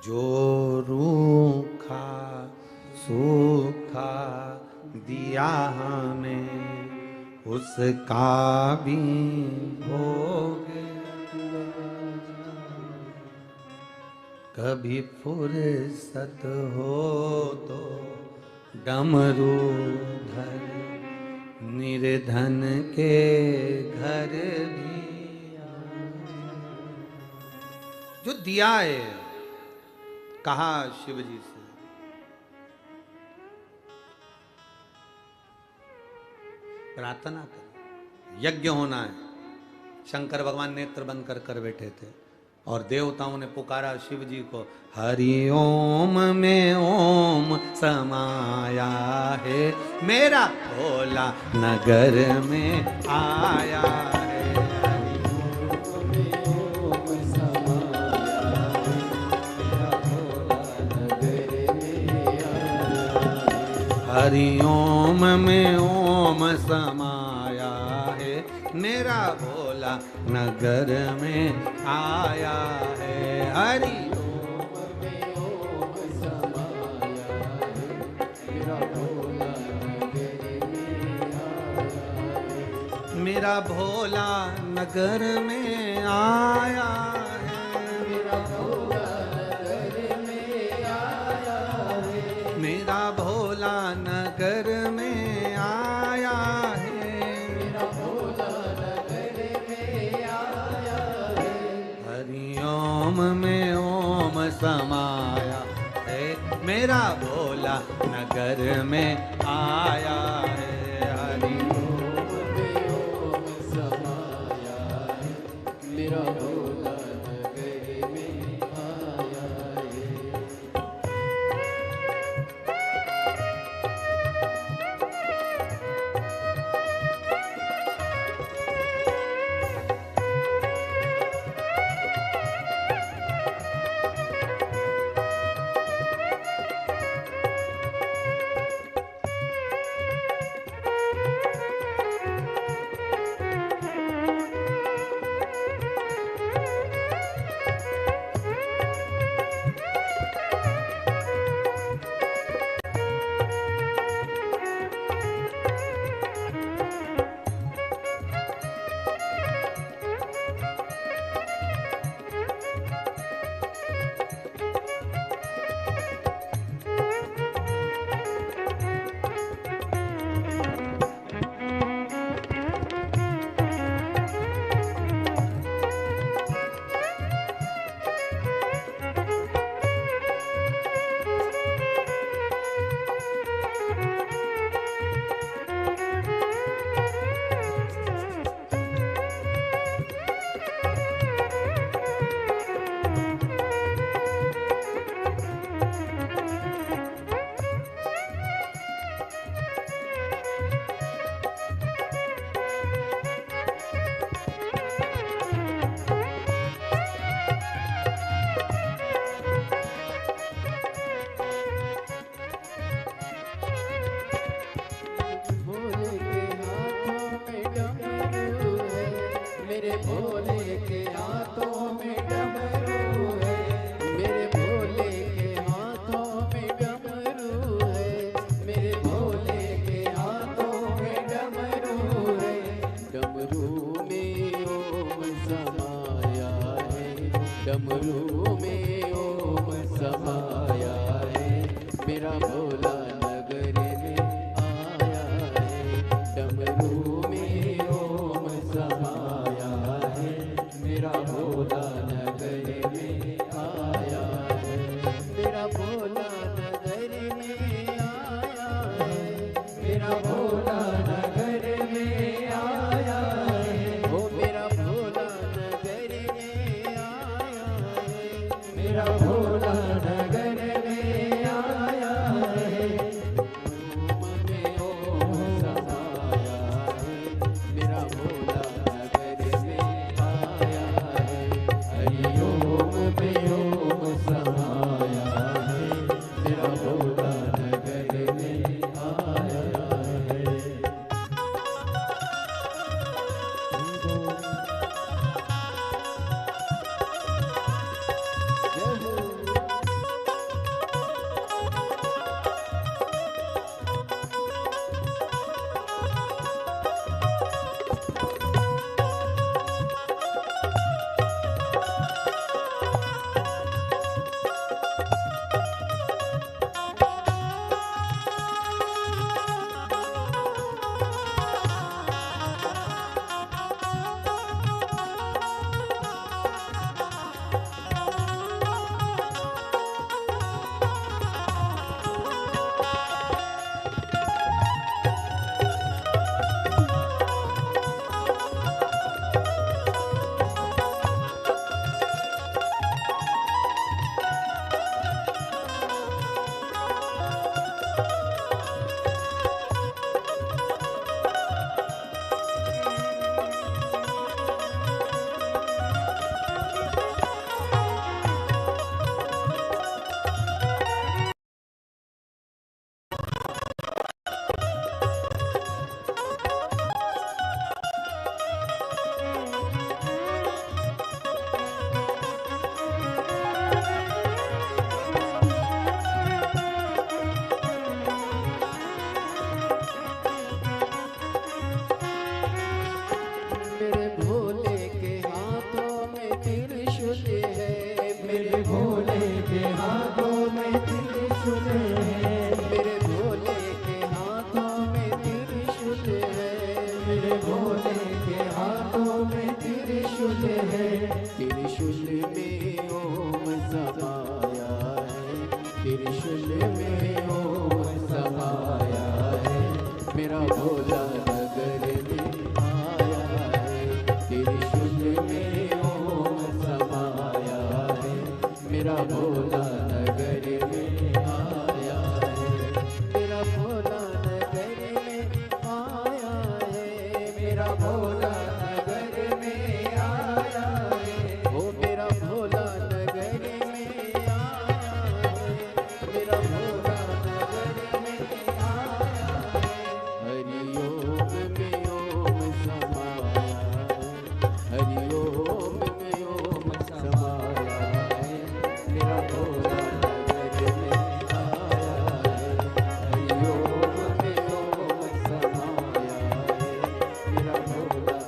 जो रूखा सूखा दिया हमें उसका भी भोग। कभी फुर्सत हो तो डमरू धर, निर्धन के घर भी आजा। जो दिया है, कहा शिव जी से, प्रार्थना कर, यज्ञ होना है। शंकर भगवान नेत्र बंद कर बैठे थे और देवताओं ने पुकारा शिव जी को, हरि ओम में ओम समाया है, मेरा भोला नगर में आया है। हरि ओम में ओम समाया है, मेरा भोला नगर में आया है। हरि ओम में ओम समाया है, मेरा भोला नगर में आया है। मेरा भोला नगर में आया है, मेरा भोला नगर में आया है। मेरा भोला नगर में आया है, मेरा भोला नगर में आया है। हरि ओम में ओम समाया है, मेरा भोला नगर में आया है। हरि ओम में ओम समाया है, मेरा भोला नगर में आया है। डमरू में ओम समाया है, मेरा भोला नगर में आया है। डमरू में ओम समाया है, मेरा भोला नगर में आया है। मेरा भोला नगर में आया है, मेरा भोला नगर में आया है। ओ मेरा भोला नगर में आया है, मेरा भोला नगर में आया है। में ओम समाया है, मेरा भोला नगर में आया है। हरि ओम में ओम समाया है, मेरा भोला नगर में आया है। जय हो। मेरे भोले के हाथों में त्रिशूल है, मेरे भोले के हाथों में त्रिशूल है। मेरे भोले के हाथों में त्रिशूल है, मेरे भोले के हाथों में त्रिशूल है। त्रिशूल में ओम समाया है, त्रिशूल में ओम समाया है, मेरा भोला नगर में आया है। त्रिशूल में ओम समाया है, मेरा भोला नगर में आया है। मेरा भोला नगर में आया है, मेरा भोला नगर में आया है। ओ मेरा भोला नगर में आया है, मेरा भोला नगर में आया है। हरि ओम में ओम समाया है, हरि ओम में ओम समाया है, मेरा भोला नगर में आया है। हरि ओम में ओम समाया है, मेरा भोला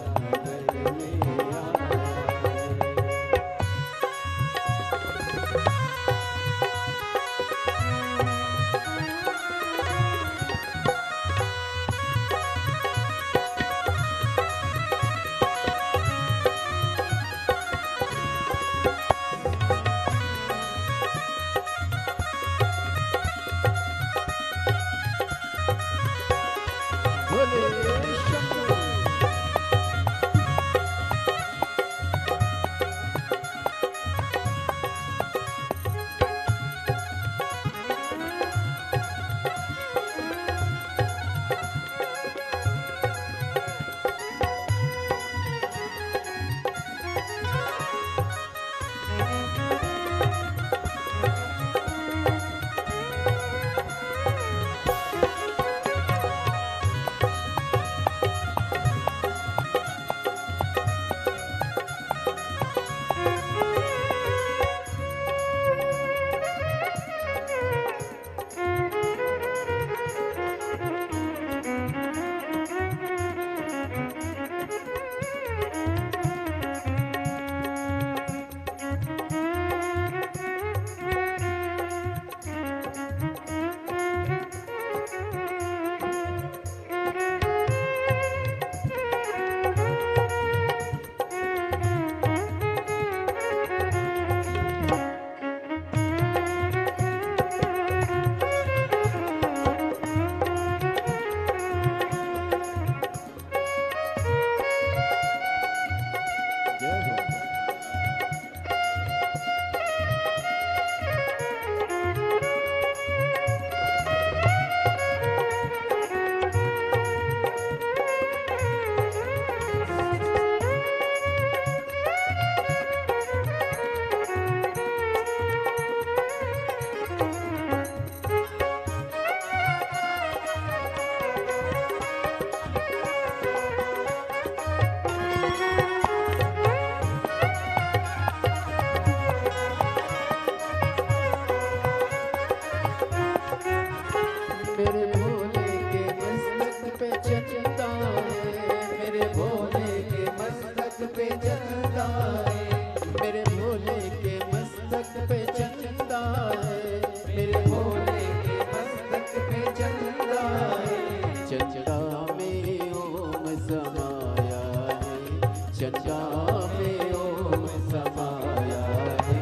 चंदा में ओम समाया है,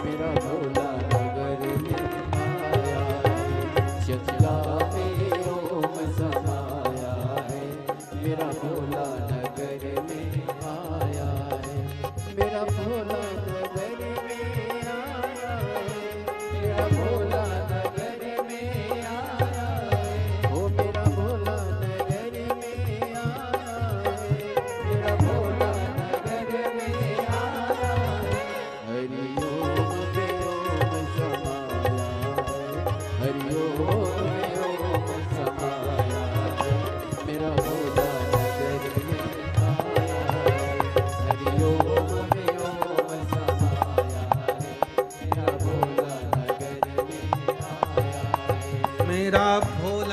मेरा भोला नगर में आया है। चंदा में ओम समाया है, मेरा भोला नगर में आया है। मेरा भोला नगर में आया है, मेरा भोला नगर में आया है। ओ मेरा भोला नगर में आया है, मेरा भोला नगर में आया है। हरि ओम में ओम समाया है, हरि ओम में ओम समाया है, मेरा भोला नगर में आया है। हरि ओम में ओम समाया है, मेरा भोला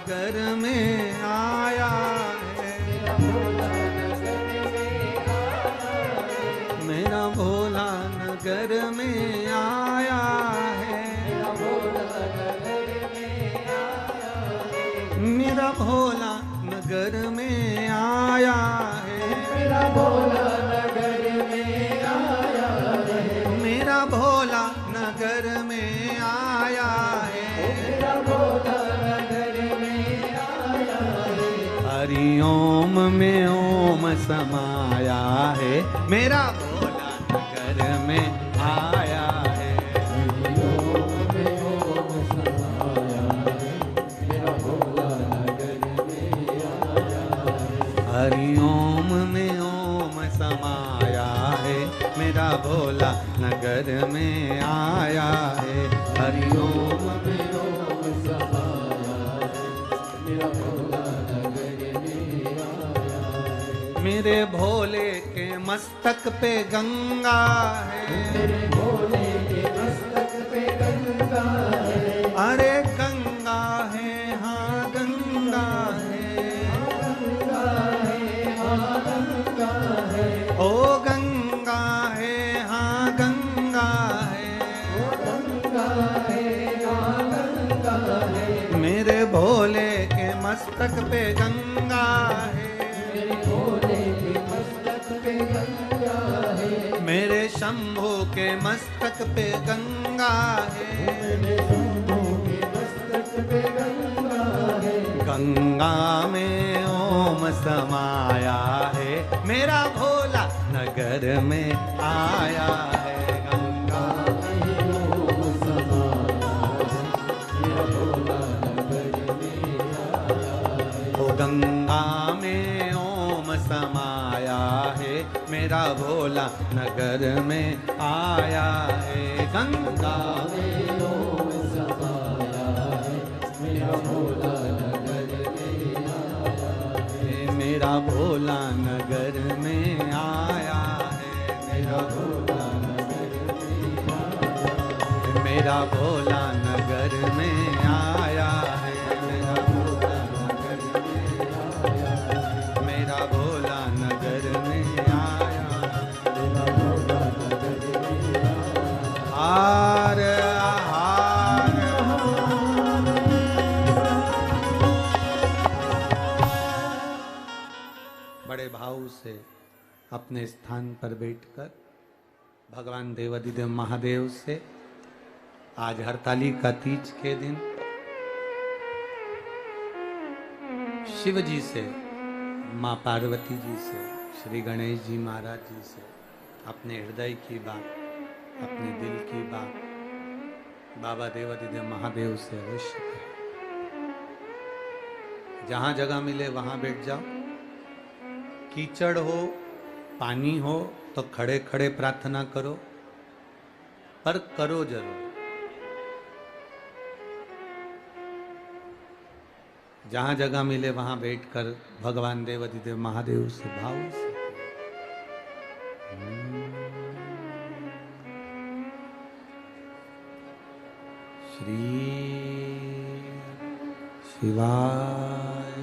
नगर में आया है। मेरा भोला नगर में आया है, मेरा भोला नगर में आया है, मेरा भोला नगर में आया है, मेरा भोला नगर में आया है, मेरा भोला नगर में आया है। मेरा भोला नगर में आया है। हरि ओम में ओम समाया है, मेरा भोला नगर में आया है। हरि ओम में ओम समाया है, मेरा भोला नगर में आया है। हरि ओम में ओम समाया है, मेरा भोला नगर में आया है। हरि ओम में ओम समाया है, मेरा भोला नगर में आया है। मेरे भोले के मस्तक पे गंगा है, मेरे भोले के मस्तक पे गंगा है। अरे गंगा है, हाँ गंगा है, गंगा है, हाँ गंगा है। ओ गंगा है, हाँ गंगा है। ओ गंगा है, हाँ गंगा है। मेरे भोले के मस्तक पे गंगा है, मेरे भोले के मस्तक पे गंगा है। मेरे शंभू के मस्तक पे गंगा है, मेरे शंभू के मस्तक पे गंगा है। गंगा में ओम समाया है, मेरा भोला नगर में आया है। गंगा में ओम समाया है, मेरा भोला नगर में आया है। ओ गंगा में ओम समाया है, मेरा भोला नगर में आया है। गंगा में ओम समाया है, मेरा भोला नगर में आया है। मेरा भोला नगर में आया है, मेरा भोला मेरा भोला नगर में आया है, मेरा भोला नगर में आया है, मेरा भोला नगर में आया है, मेरा भोला नगर में आया है। हार बड़े भाव से अपने स्थान पर बैठकर भगवान देवाधिदेव महादेव से आज हरताली का तीज के दिन शिव जी से, माँ पार्वती जी से, श्री गणेश जी महाराज जी से अपने हृदय की बात, अपने दिल की बात बाबा देवाधिदेव महादेव से अवश्य करें। जहाँ जगह मिले वहाँ बैठ जाओ, कीचड़ हो, पानी हो तो खड़े खड़े प्रार्थना करो, पर करो जरूर। जहां जगह मिले वहां बैठकर भगवान देवाधिदेव महादेव से भाव से श्री शिवाय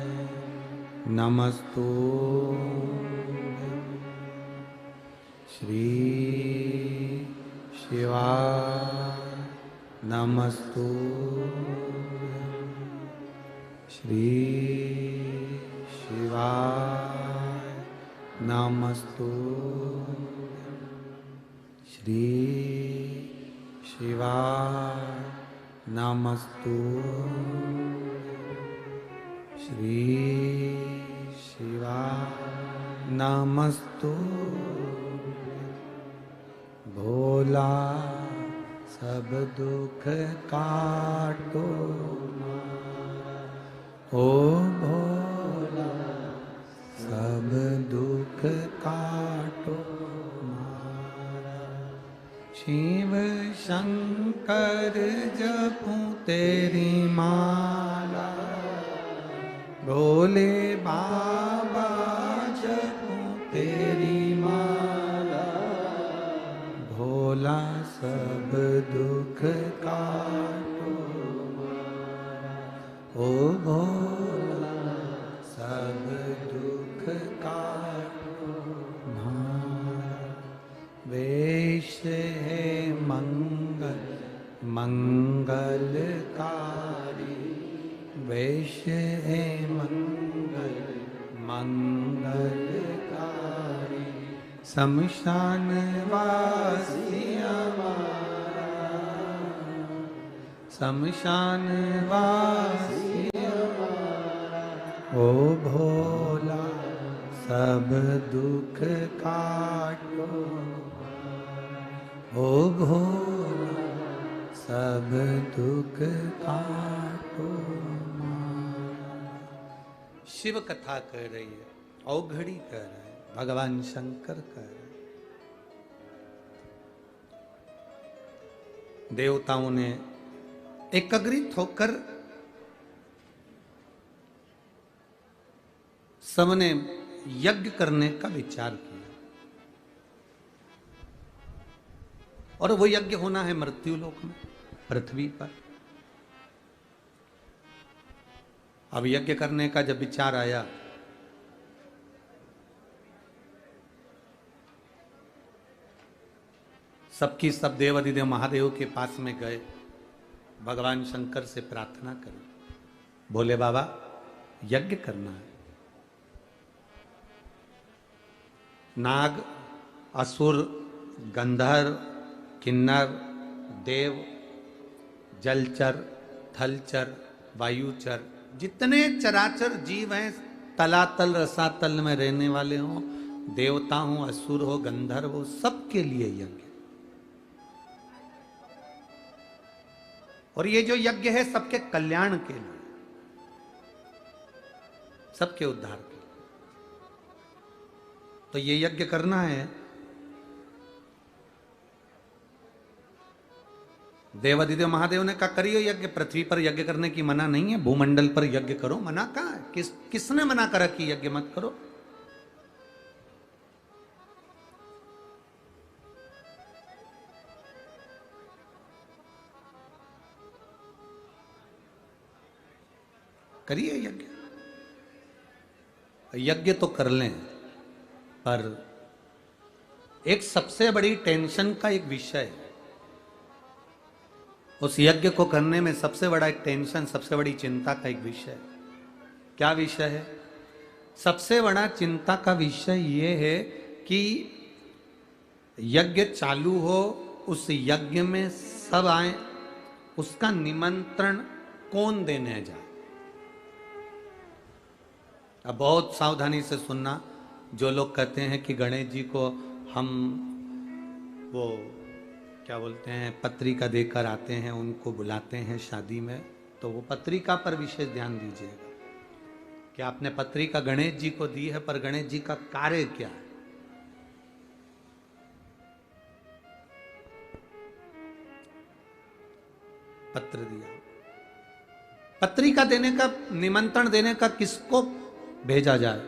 नमस्तु, श्री शिवाय नमस्तु, श्री शिवाय नमस्तु श्री शिवाय नमस्तु श्री शिवाय नमस्तु भोला सब दुख काटो ओ भोला सब दुख काटो शिव शंकर जपूं तेरी माला भोले बाबा जपूं तेरी माला भोला सब दुख काटो ओ भोला सब दुख काटो वेश है मंगल मंगलकारी वेश है मंगल मंगलकारी शमशान वासी हमारा शमशान वासी हमारा ओ भोला सब दुख काटो ओ भोला सब दुख काटो शिव कथा कह रही है औघड़ी कह रहा है भगवान शंकर कह रहे हैं देवताओं ने एकत्रित होकर सबने यज्ञ करने का विचार किया और वो यज्ञ होना है मृत्यु लोक में पृथ्वी पर। अब यज्ञ करने का जब विचार आया सबकी सब देवाधिदेव महादेव के पास में गए भगवान शंकर से प्रार्थना करी बोले बाबा यज्ञ करना है नाग असुर गंधर्व किन्नर देव जलचर थलचर वायुचर जितने चराचर जीव हैं तलातल रसातल में रहने वाले हों देवता हो असुर हो गंधर्व हो सबके लिए यज्ञ और ये जो यज्ञ है सबके कल्याण के लिए सबके उद्धार के लिए तो ये यज्ञ करना है। देवाधिदेव महादेव ने कहा करियो यज्ञ पृथ्वी पर यज्ञ करने की मना नहीं है भूमंडल पर यज्ञ करो मना कहाँ है किसने मना करा कि यज्ञ मत करो। करिए यज्ञ यज्ञ तो कर लें पर एक सबसे बड़ी टेंशन का एक विषय है उस यज्ञ को करने में सबसे बड़ा एक टेंशन सबसे बड़ी चिंता का एक विषय क्या विषय है सबसे बड़ा चिंता का विषय ये है कि यज्ञ चालू हो उस यज्ञ में सब आए उसका निमंत्रण कौन देने जाए। अब बहुत सावधानी से सुनना जो लोग कहते हैं कि गणेश जी को हम वो क्या बोलते हैं पत्रिका देकर आते हैं उनको बुलाते हैं शादी में तो वो पत्रिका पर विशेष ध्यान दीजिएगा कि आपने पत्रिका गणेश जी को दी है पर गणेश जी का कार्य क्या है। पत्र दिया पत्रिका देने का निमंत्रण देने का किसको भेजा जाए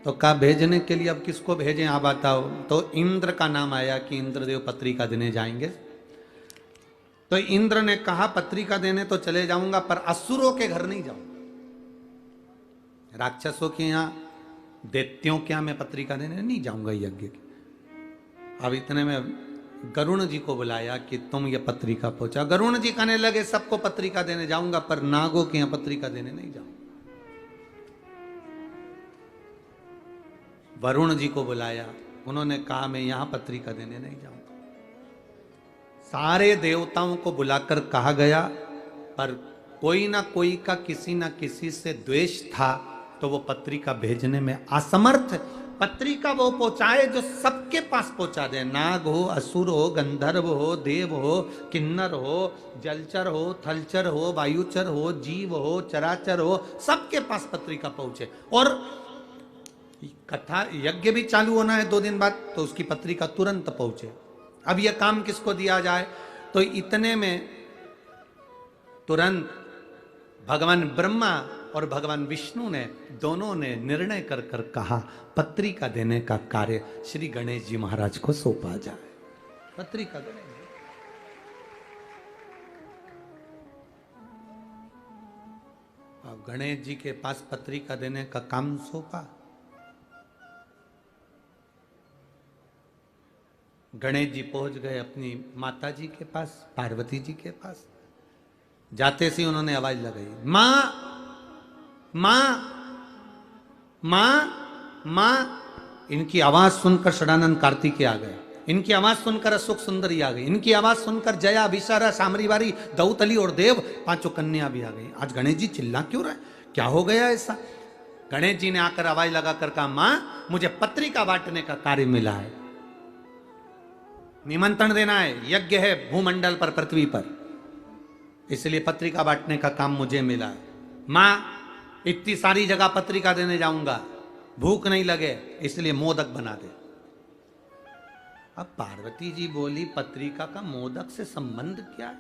तो कहा भेजने के लिए अब किसको भेजें आप बताओ तो इंद्र का नाम आया कि इंद्रदेव पत्रिका देने जाएंगे तो इंद्र ने कहा पत्रिका देने तो चले जाऊंगा पर असुरों के घर नहीं जाऊंगा राक्षसों के यहाँ दैत्यों के यहाँ मैं पत्रिका देने नहीं जाऊंगा यज्ञ की। अब इतने में गरुण जी को बुलाया कि तुम ये पत्रिका पहुंचा। गरुण जी कहने लगे सबको पत्रिका देने जाऊंगा पर नागों के यहाँ पत्रिका देने नहीं जाऊंगा। वरुण जी को बुलाया, उन्होंने कहा मैं यहां पत्रिका देने नहीं जाऊंगा। सारे देवताओं को बुलाकर कहा गया, पर कोई ना कोई का किसी ना किसी से द्वेष था, तो वो पत्रिका भेजने में असमर्थ। पत्रिका वो पहुंचाए जो सबके पास पहुंचा दे, नाग हो, असुर हो, गंधर्व हो, देव हो, किन्नर हो, जलचर हो, थलचर हो, वायुचर हो, जीव हो, चराचर हो, सबके पास पत्रिका पहुंचे। और कथा यज्ञ भी चालू होना है 2 दिन बाद, तो उसकी पत्रिका तुरंत पहुंचे। अब यह काम किसको दिया जाए, तो इतने में तुरंत भगवान ब्रह्मा और भगवान विष्णु ने दोनों ने निर्णय कर कर कहा पत्रिका देने का कार्य श्री गणेश जी महाराज को सौंपा जाए। पत्रिका गणेश जी। अब गणेश जी के पास पत्रिका देने का काम सौंपा। गणेश जी पहुंच गए अपनी माता जी के पास, पार्वती जी के पास। जाते से उन्होंने आवाज लगाई, मां मां मां मां। इनकी आवाज सुनकर षडानंद कार्तिकेय आ गए, इनकी आवाज सुनकर अशोक सुंदरी आ गई, इनकी आवाज सुनकर जया, विशारा, सामरीवारी, दौतली और देव 5 कन्या भी आ गई। आज गणेश जी चिल्ला क्यों रहे, क्या हो गया ऐसा? गणेश जी ने आकर आवाज लगाकर कहा, मां मुझे पत्रिका बांटने का कार्य मिला है, निमंत्रण देना है, यज्ञ है भूमंडल पर, पृथ्वी पर, इसलिए पत्रिका बांटने का काम मुझे मिला है। मां इतनी सारी जगह पत्रिका देने जाऊंगा, भूख नहीं लगे इसलिए मोदक बना दे। अब पार्वती जी बोली, पत्रिका का मोदक से संबंध क्या है?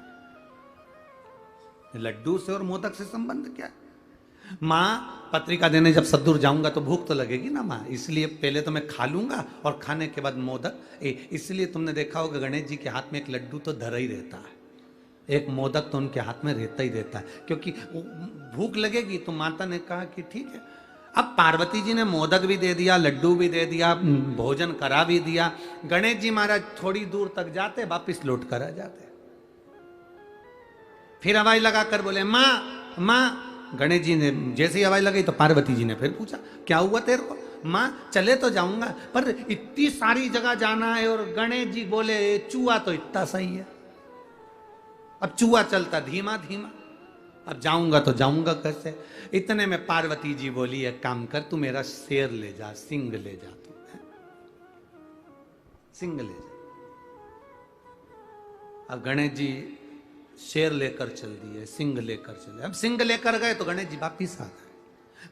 लड्डू से और मोदक से संबंध क्या है? मां पत्रिका देने जब सदूर जाऊंगा तो भूख तो लगेगी ना मां, इसलिए पहले तो मैं खा लूंगा और खाने के बाद मोदक। इसलिए तुमने देखा होगा गणेश जी के हाथ में एक लड्डू तो धरा ही रहता है, एक मोदक तो उनके हाथ में रहता ही रहता है, क्योंकि भूख लगेगी। तो माता ने कहा कि ठीक है। अब पार्वती जी ने मोदक भी दे दिया, लड्डू भी दे दिया, भोजन करा भी दिया। गणेश जी महाराज थोड़ी दूर तक जाते, वापिस लौट कर आ जाते। फिर हवाई लगाकर बोले, मां मां। गणेश जी ने जैसे ही हवाई लगाई तो पार्वती जी ने फिर पूछा, क्या हुआ तेरे को? मां चले तो जाऊंगा, पर इतनी सारी जगह जाना है। और गणेश जी बोले, चूहा तो इतना सही है, अब चूहा चलता धीमा धीमा, अब जाऊंगा तो जाऊंगा कैसे? इतने में पार्वती जी बोली, एक काम कर, तू मेरा शेर ले जा, सिंह ले जा, तू सिंह ले जा। अब गणेश जी शेर लेकर चल दिए, सिंह लेकर चले। अब सिंह लेकर गए तो गणेश जी वापिस आ गए।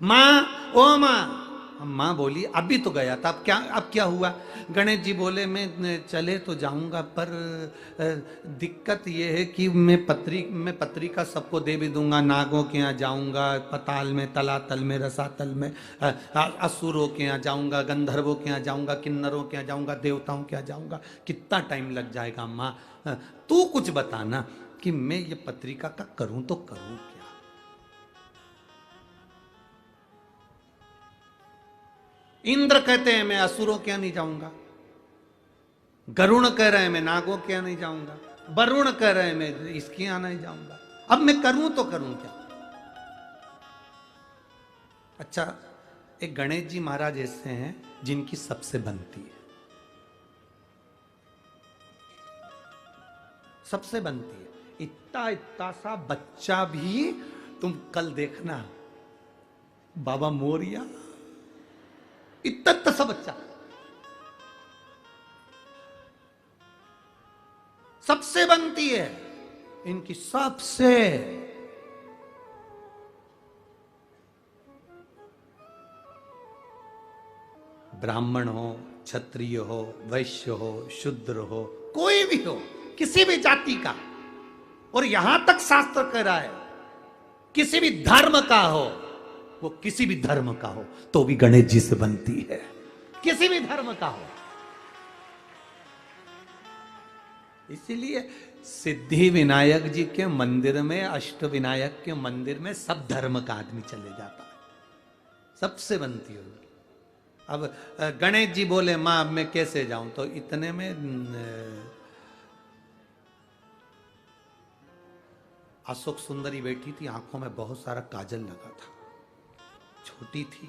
मां ओ मां। मां बोली, अभी तो गया था, अब क्या हुआ? गणेश जी बोले, मैं चले तो जाऊंगा, पर दिक्कत यह है कि मैं पत्रिका सबको दे भी दूंगा, नागों के यहाँ जाऊंगा, पताल में, तलातल में, रसातल में, असुरों के यहाँ जाऊंगा, गंधर्वों के यहाँ जाऊंगा, किन्नरों के यहाँ जाऊंगा, देवताओं के यहाँ जाऊंगा, कितना टाइम लग जाएगा? माँ तू कुछ बताना कि मैं ये पत्रिका का करूं तो करूं क्या? इंद्र कहते हैं मैं असुरों के यहां नहीं जाऊंगा, गरुण कह रहे हैं मैं नागों के यहां नहीं जाऊंगा, वरुण कह रहे हैं मैं इसके यहां नहीं जाऊंगा, अब मैं करूं तो करूं क्या? अच्छा, एक गणेश जी महाराज ऐसे हैं जिनकी सबसे बनती है, सबसे बनती है। इतना इतना सा बच्चा भी, तुम कल देखना बाबा मोरिया, इतना इतना सा बच्चा सबसे बनती है इनकी, सबसे। ब्राह्मण हो, क्षत्रिय हो, वैश्य हो, शूद्र हो, कोई भी हो, किसी भी जाति का, और यहां तक शास्त्र कह रहा है किसी भी धर्म का हो, वो किसी भी धर्म का हो तो भी गणेश जी से बनती है, किसी भी धर्म का हो। इसीलिए सिद्धि विनायक जी के मंदिर में, अष्ट विनायक के मंदिर में सब धर्म का आदमी चले जाता है, सबसे बनती है। अब गणेश जी बोले मां अब मैं कैसे जाऊं? तो इतने में अशोक सुंदरी बैठी थी, आंखों में बहुत सारा काजल लगा था, छोटी थी,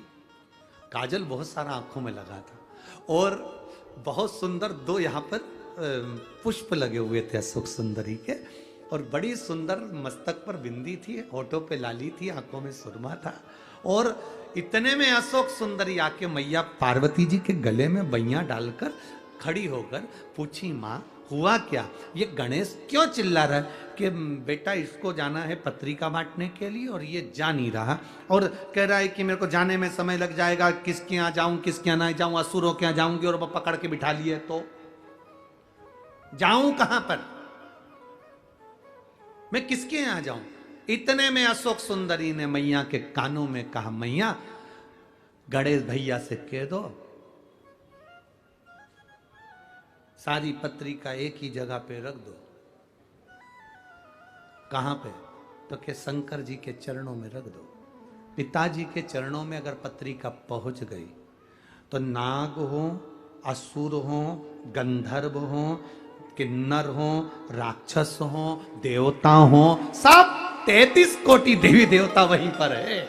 काजल बहुत सारा आंखों में लगा था और बहुत सुंदर दो यहाँ पर पुष्प लगे हुए थे अशोक सुंदरी के, और बड़ी सुंदर मस्तक पर बिंदी थी, होठों पे लाली थी, आंखों में सुरमा था। और इतने में अशोक सुंदरी आके मैया पार्वती जी के गले में बैया डालकर खड़ी होकर पूछी, माँ हुआ क्या? ये गणेश क्यों चिल्ला रहा है कि बेटा इसको जाना है पत्रिका बांटने के लिए और ये जा नहीं रहा, और कह रहा है कि मेरे को जाने में समय लग जाएगा, किसके यहाँ जाऊं किसके यहाँ नहीं जाऊं, असुरों के यहाँ जाऊंगी और वो पकड़ के बिठा लिए तो जाऊं कहां पर, मैं किसके यहां जाऊं? इतने में अशोक सुंदरी ने मैया के कानों में कहा, मैया गणेश भैया से कह दो सारी पत्रिका एक ही जगह पे रख दो। कहां पे? तो के शंकर जी के चरणों में रख दो। पिताजी के चरणों में अगर पत्रिका पहुंच गई तो नाग हो, असुर हो, गंधर्व हो, किन्नर हो, राक्षस हो, देवता हो, सब 33 कोटि देवी देवता वहीं पर है।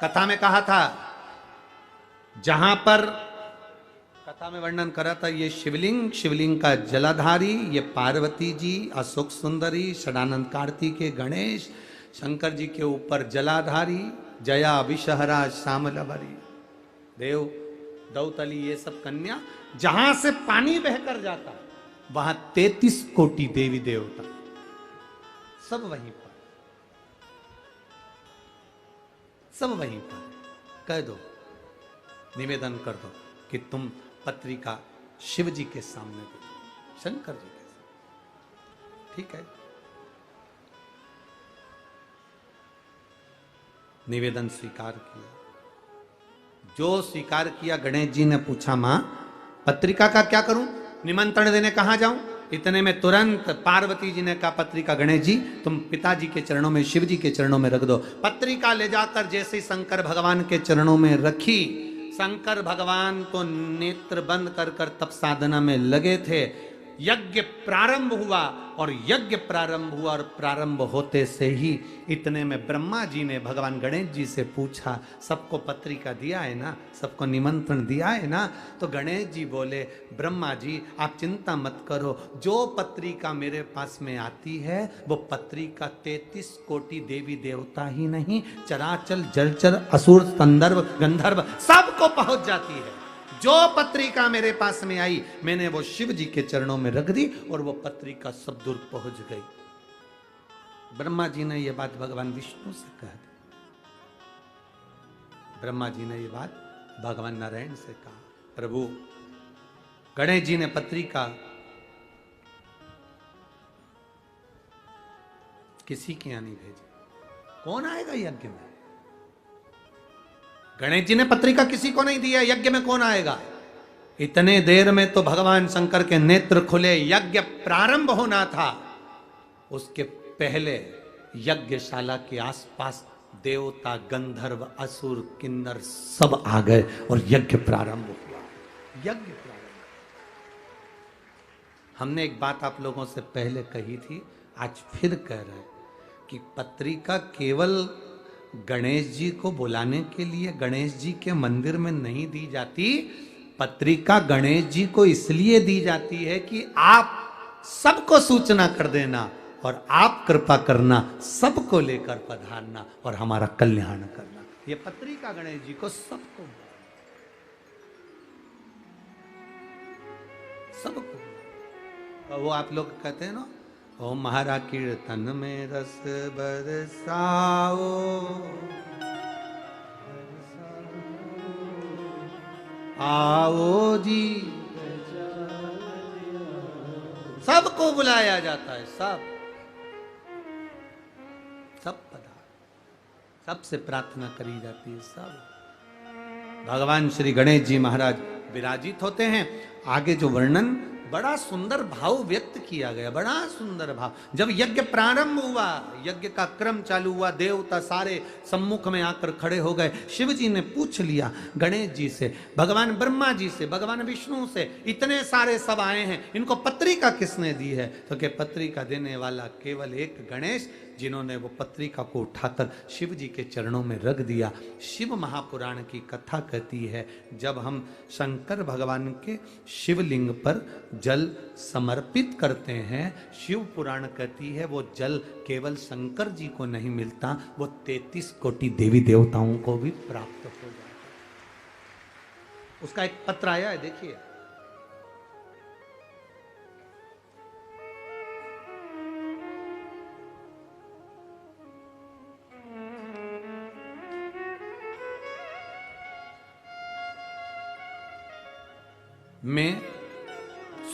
कथा में कहा था, जहां पर कथा में वर्णन करा था, ये शिवलिंग, शिवलिंग का जलाधारी, ये पार्वती जी, अशोक सुंदरी, षडानंद कार्तिकेय, गणेश, शंकर जी के ऊपर जलाधारी, जया विषहरा श्यामलभरी, देव दौतली, ये सब कन्या, जहां से पानी बहकर जाता वहां 33 कोटि देवी देवता सब वहीं पर, सब वहीं पर। कह दो, निवेदन कर दो कि तुम पत्रिका शिव जी के सामने दो, शंकर जी के सामने, ठीक है? निवेदन स्वीकार किया। जो स्वीकार किया, गणेश जी ने पूछा, मां पत्रिका का क्या करूं, निमंत्रण देने कहां जाऊं? इतने में तुरंत पार्वती जी ने कहा, पत्रिका गणेश जी तुम पिताजी के चरणों में, शिव जी के चरणों में रख दो। पत्रिका ले जाकर जैसे ही शंकर भगवान के चरणों में रखी, शंकर भगवान तो नेत्र बंद कर कर तप साधना में लगे थे। यज्ञ प्रारंभ हुआ और यज्ञ प्रारंभ हुआ और प्रारंभ होते से ही इतने में ब्रह्मा जी ने भगवान गणेश जी से पूछा, सबको पत्रिका दिया है ना, सबको निमंत्रण दिया है ना? तो गणेश जी बोले, ब्रह्मा जी आप चिंता मत करो, जो पत्रिका मेरे पास में आती है वो पत्रिका 33 कोटि देवी देवता ही नहीं, चराचर जलचर असुर संदर्भ गंधर्व सबको पहुंच जाती है। जो पत्रिका मेरे पास में आई मैंने वो शिव जी के चरणों में रख दी और वो पत्रिका सब दूर पहुंच गई। ब्रह्मा जी ने ये बात भगवान विष्णु से कह दी, ब्रह्मा जी ने ये बात भगवान नारायण से कहा, प्रभु गणेश जी ने पत्रिका किसी के यहां नहीं भेजी, कौन आएगा यज्ञ में? गणेश जी ने पत्रिका किसी को नहीं दिया, यज्ञ में कौन आएगा? इतने देर में तो भगवान शंकर के नेत्र खुले, यज्ञ प्रारंभ होना था। उसके पहले यज्ञशाला के आसपास देवता, गंधर्व, असुर, किन्नर सब आ गए और यज्ञ प्रारंभ हुआ। यज्ञ प्रारंभ। हमने एक बात आप लोगों से पहले कही थी, आज फिर कह रहे हैं कि पत्रिका केवल गणेश जी को बुलाने के लिए गणेश जी के मंदिर में नहीं दी जाती, पत्रिका गणेश जी को इसलिए दी जाती है कि आप सबको सूचना कर देना और आप कृपा करना, सबको लेकर पधारना और हमारा कल्याण करना। ये पत्रिका गणेश जी को सबको, सबको। वो आप लोग कहते हैं ना, ओ महारा कीर्तन में रस बरसाओ, आओ जी, सबको बुलाया जाता है, सब पधार, सबसे प्रार्थना करी जाती है, सब। भगवान श्री गणेश जी महाराज विराजित होते हैं। आगे जो वर्णन, बड़ा सुंदर भाव व्यक्त किया गया, बड़ा सुंदर भाव। जब यज्ञ प्रारंभ हुआ, यज्ञ का क्रम चालू हुआ, देवता सारे सम्मुख में आकर खड़े हो गए। शिव जी ने पूछ लिया गणेश जी से, भगवान ब्रह्मा जी से, भगवान विष्णु से, इतने सारे सब आए हैं, इनको पत्रिका किसने दी है? तो कि पत्रिका देने वाला केवल एक गणेश, जिन्होंने वो पत्रिका को उठाकर शिव जी के चरणों में रख दिया। शिव महापुराण की कथा कहती है, जब हम शंकर भगवान के शिवलिंग पर जल समर्पित करते हैं, शिव पुराण कहती है वो जल केवल शंकर जी को नहीं मिलता, वो 33 कोटि देवी देवताओं को भी प्राप्त हो जाता है। उसका एक पत्र आया है, देखिए। मैं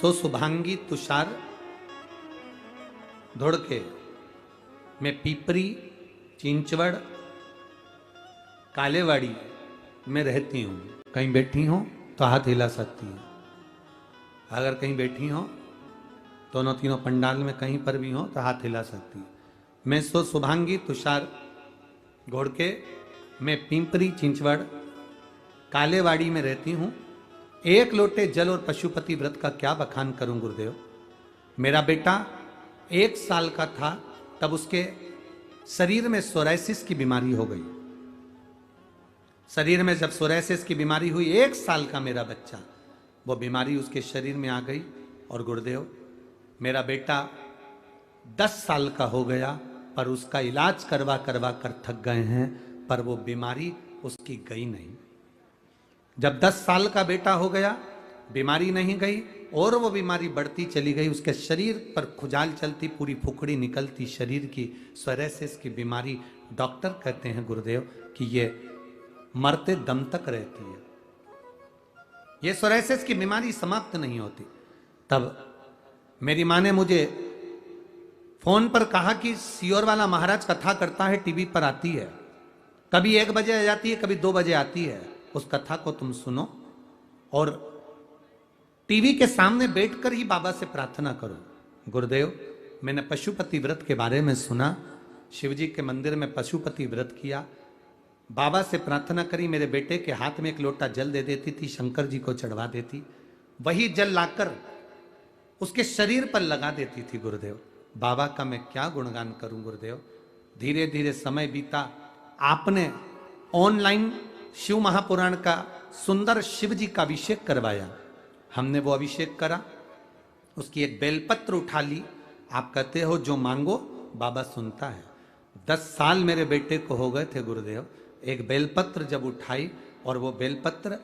सो शुभांगी तुषार धुड़के, मैं पीपरी चिंचवड़ कालेवाड़ी में रहती हूँ। कहीं बैठी हो तो हाथ हिला सकती हैं। अगर कहीं बैठी हो, दोनों तीनों पंडाल में कहीं पर भी हो तो हाथ हिला सकती है। मैं सो शुभांगी तुषार घोड़के, मैं पिंपरी चिंचवड़ कालेवाड़ी में रहती हूँ। एक लोटे जल और पशुपति व्रत का क्या बखान करूं गुरुदेव। मेरा बेटा 1 साल का था तब उसके शरीर में सोराइसिस की बीमारी हो गई। शरीर में जब सोराइसिस की बीमारी हुई, 1 साल का मेरा बच्चा, वो बीमारी उसके शरीर में आ गई। और गुरुदेव मेरा बेटा 10 साल का हो गया, पर उसका इलाज करवा करवा कर थक गए हैं, पर वो बीमारी उसकी गई नहीं। जब 10 साल का बेटा हो गया, बीमारी नहीं गई और वो बीमारी बढ़ती चली गई। उसके शरीर पर खुजाल चलती, पूरी फुकड़ी निकलती शरीर की, सोराइसिस की बीमारी। डॉक्टर कहते हैं गुरुदेव कि ये मरते दम तक रहती है, ये सोराइसिस की बीमारी समाप्त नहीं होती। तब मेरी माँ ने मुझे फोन पर कहा कि सियोर वाला महाराज कथा करता है, टीवी पर आती है, कभी 1 बजे आ जाती है, कभी 2 बजे आती है, उस कथा को तुम सुनो और टीवी के सामने बैठकर ही बाबा से प्रार्थना करो। गुरुदेव मैंने पशुपति व्रत के बारे में सुना, शिवजी के मंदिर में पशुपति व्रत किया, बाबा से प्रार्थना करी, मेरे बेटे के हाथ में 1 लोटा जल दे देती थी, शंकर जी को चढ़वा देती, वही जल लाकर उसके शरीर पर लगा देती थी। गुरुदेव बाबा का मैं क्या गुणगान करूं गुरुदेव। धीरे धीरे समय बीता, आपने ऑनलाइन शिव महापुराण का सुंदर शिव जी का अभिषेक करवाया, हमने वो अभिषेक करा, उसकी एक बेलपत्र उठा ली। आप कहते हो जो मांगो बाबा सुनता है। 10 साल मेरे बेटे को हो गए थे गुरुदेव, एक बेलपत्र जब उठाई और वो बेलपत्र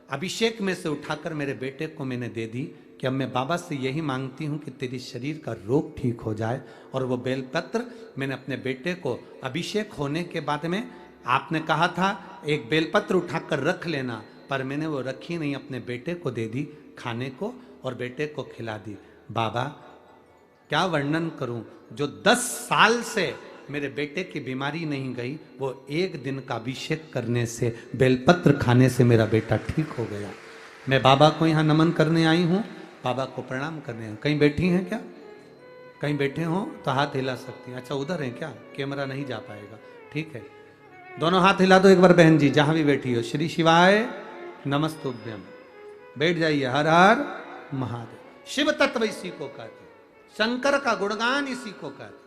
अभिषेक में से उठाकर मेरे बेटे को मैंने दे दी कि अब मैं बाबा से यही मांगती हूँ कि तेरी शरीर का रोग ठीक हो जाए। और वो बेलपत्र मैंने अपने बेटे को अभिषेक होने के बाद में, आपने कहा था एक बेलपत्र उठाकर रख लेना, पर मैंने वो रखी नहीं, अपने बेटे को दे दी खाने को और बेटे को खिला दी। बाबा क्या वर्णन करूं, जो 10 साल से मेरे बेटे की बीमारी नहीं गई, वो 1 दिन का अभिषेक करने से, बेलपत्र खाने से मेरा बेटा ठीक हो गया। मैं बाबा को यहाँ नमन करने आई हूँ, बाबा को प्रणाम करने। कहीं बैठी हैं क्या? कहीं बैठे हो तो हाथ हिला सकती हैं। अच्छा उधर है क्या? कैमरा नहीं जा पाएगा, ठीक है। दोनों हाथ हिला दो एक बार बहन जी, जहां भी बैठी हो। श्री शिवाय नमस्तुभ्यम। बैठ जाइए। हर हर महादेव। शिव तत्व इसी को कहते, शंकर का गुणगान इसी को कहते।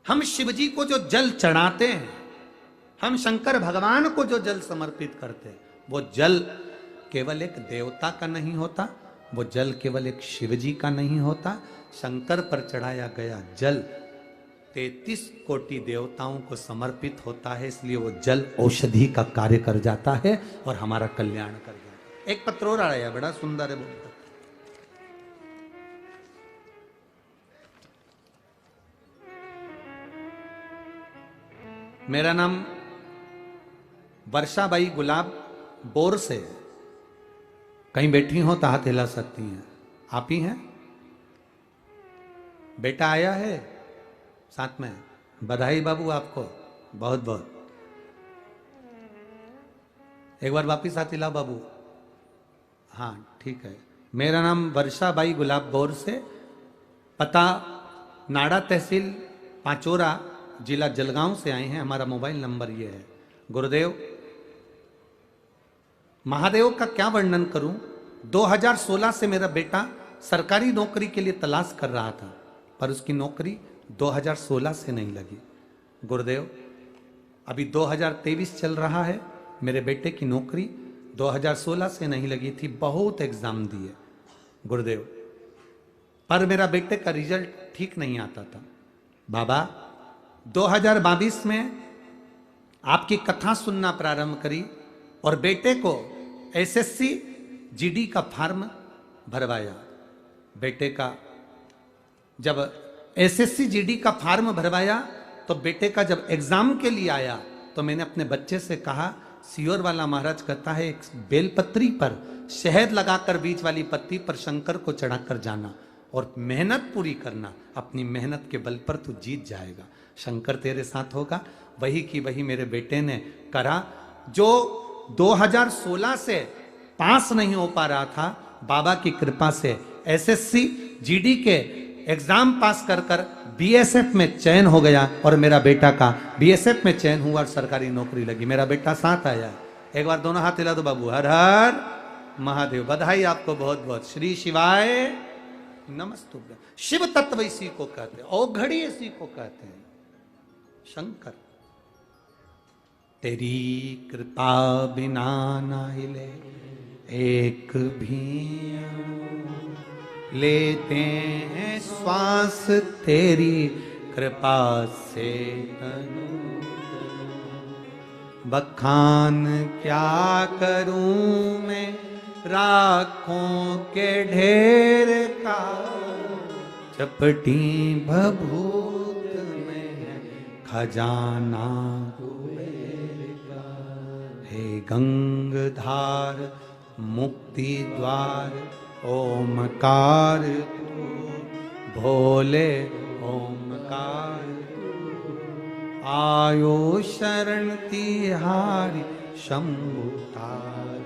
हम शिव जी को जो जल चढ़ाते हैं, हम शंकर भगवान को जो जल समर्पित करते हैं, वो जल केवल एक देवता का नहीं होता, वो जल केवल एक शिव जी का नहीं होता। शंकर पर चढ़ाया गया जल 33 कोटि देवताओं को समर्पित होता है, इसलिए वो जल औषधि का कार्य कर जाता है और हमारा कल्याण कर जाता है। एक पत्र और आया, बड़ा सुंदर है वो पत्र। मेरा नाम वर्षाबाई गुलाब बोर से है। कहीं बैठी हो तो हाथ हिला सकती हैं। आप ही हैं? बेटा आया है साथ में? बधाई बाबू आपको बहुत बहुत। एक बार वापिस हाथ हिलाओ बाबू। हाँ ठीक है। मेरा नाम वर्षाबाई गुलाब बोर से, पता नाड़ा तहसील पांचोरा, जिला जलगांव से आए हैं। हमारा मोबाइल नंबर ये है। गुरुदेव महादेव का क्या वर्णन करूं। 2016 से मेरा बेटा सरकारी नौकरी के लिए तलाश कर रहा था, पर उसकी नौकरी 2016 से नहीं लगी। गुरुदेव, अभी 2023 चल रहा है, मेरे बेटे की नौकरी 2016 से नहीं लगी थी, बहुत एग्जाम दिए गुरुदेव, पर मेरा बेटे का रिजल्ट ठीक नहीं आता था। बाबा 2022 में आपकी कथा सुनना प्रारंभ करी और बेटे को एसएससी जीडी का फॉर्म भरवाया। बेटे का जब एसएससी जीडी का फॉर्म भरवाया तो बेटे का जब एग्जाम के लिए आया तो मैंने अपने बच्चे से कहा, सियोर वाला महाराज कहता है एक बेलपत्री पर शहद लगाकर बीच वाली पत्ती पर शंकर को चढ़ाकर जाना और मेहनत पूरी करना, अपनी मेहनत के बल पर तू जीत जाएगा, शंकर तेरे साथ होगा। वही की वही मेरे बेटे ने करा। जो 2016 से पास नहीं हो पा रहा था, बाबा की कृपा से एसएससी जीडी के एग्जाम पास कर कर बीएसएफ में चयन हो गया और मेरा बेटा का बीएसएफ में चयन हुआ और सरकारी नौकरी लगी। मेरा बेटा साथ आया। एक बार दोनों हाथ हिला दो बाबू, हर हर महादेव। बधाई आपको बहुत बहुत। श्री शिवाय नमस्तुभ्यं। शिव तत्व इसी को कहते हैं, औघड़ी इसी को कहते हैं, शंकर। तेरी कृपा बिना ना हिले एक भी अंग, लेते हैं श्वास तेरी कृपा से तनु। बखान क्या करूं मैं राखों के ढेर का, चपटी भभूत में खजाना कुबेर का। हे गंगधार मुक्ति द्वार ओमकार तू, भोले ओमकार तू। आयो शरण तिहारी शंभु तार।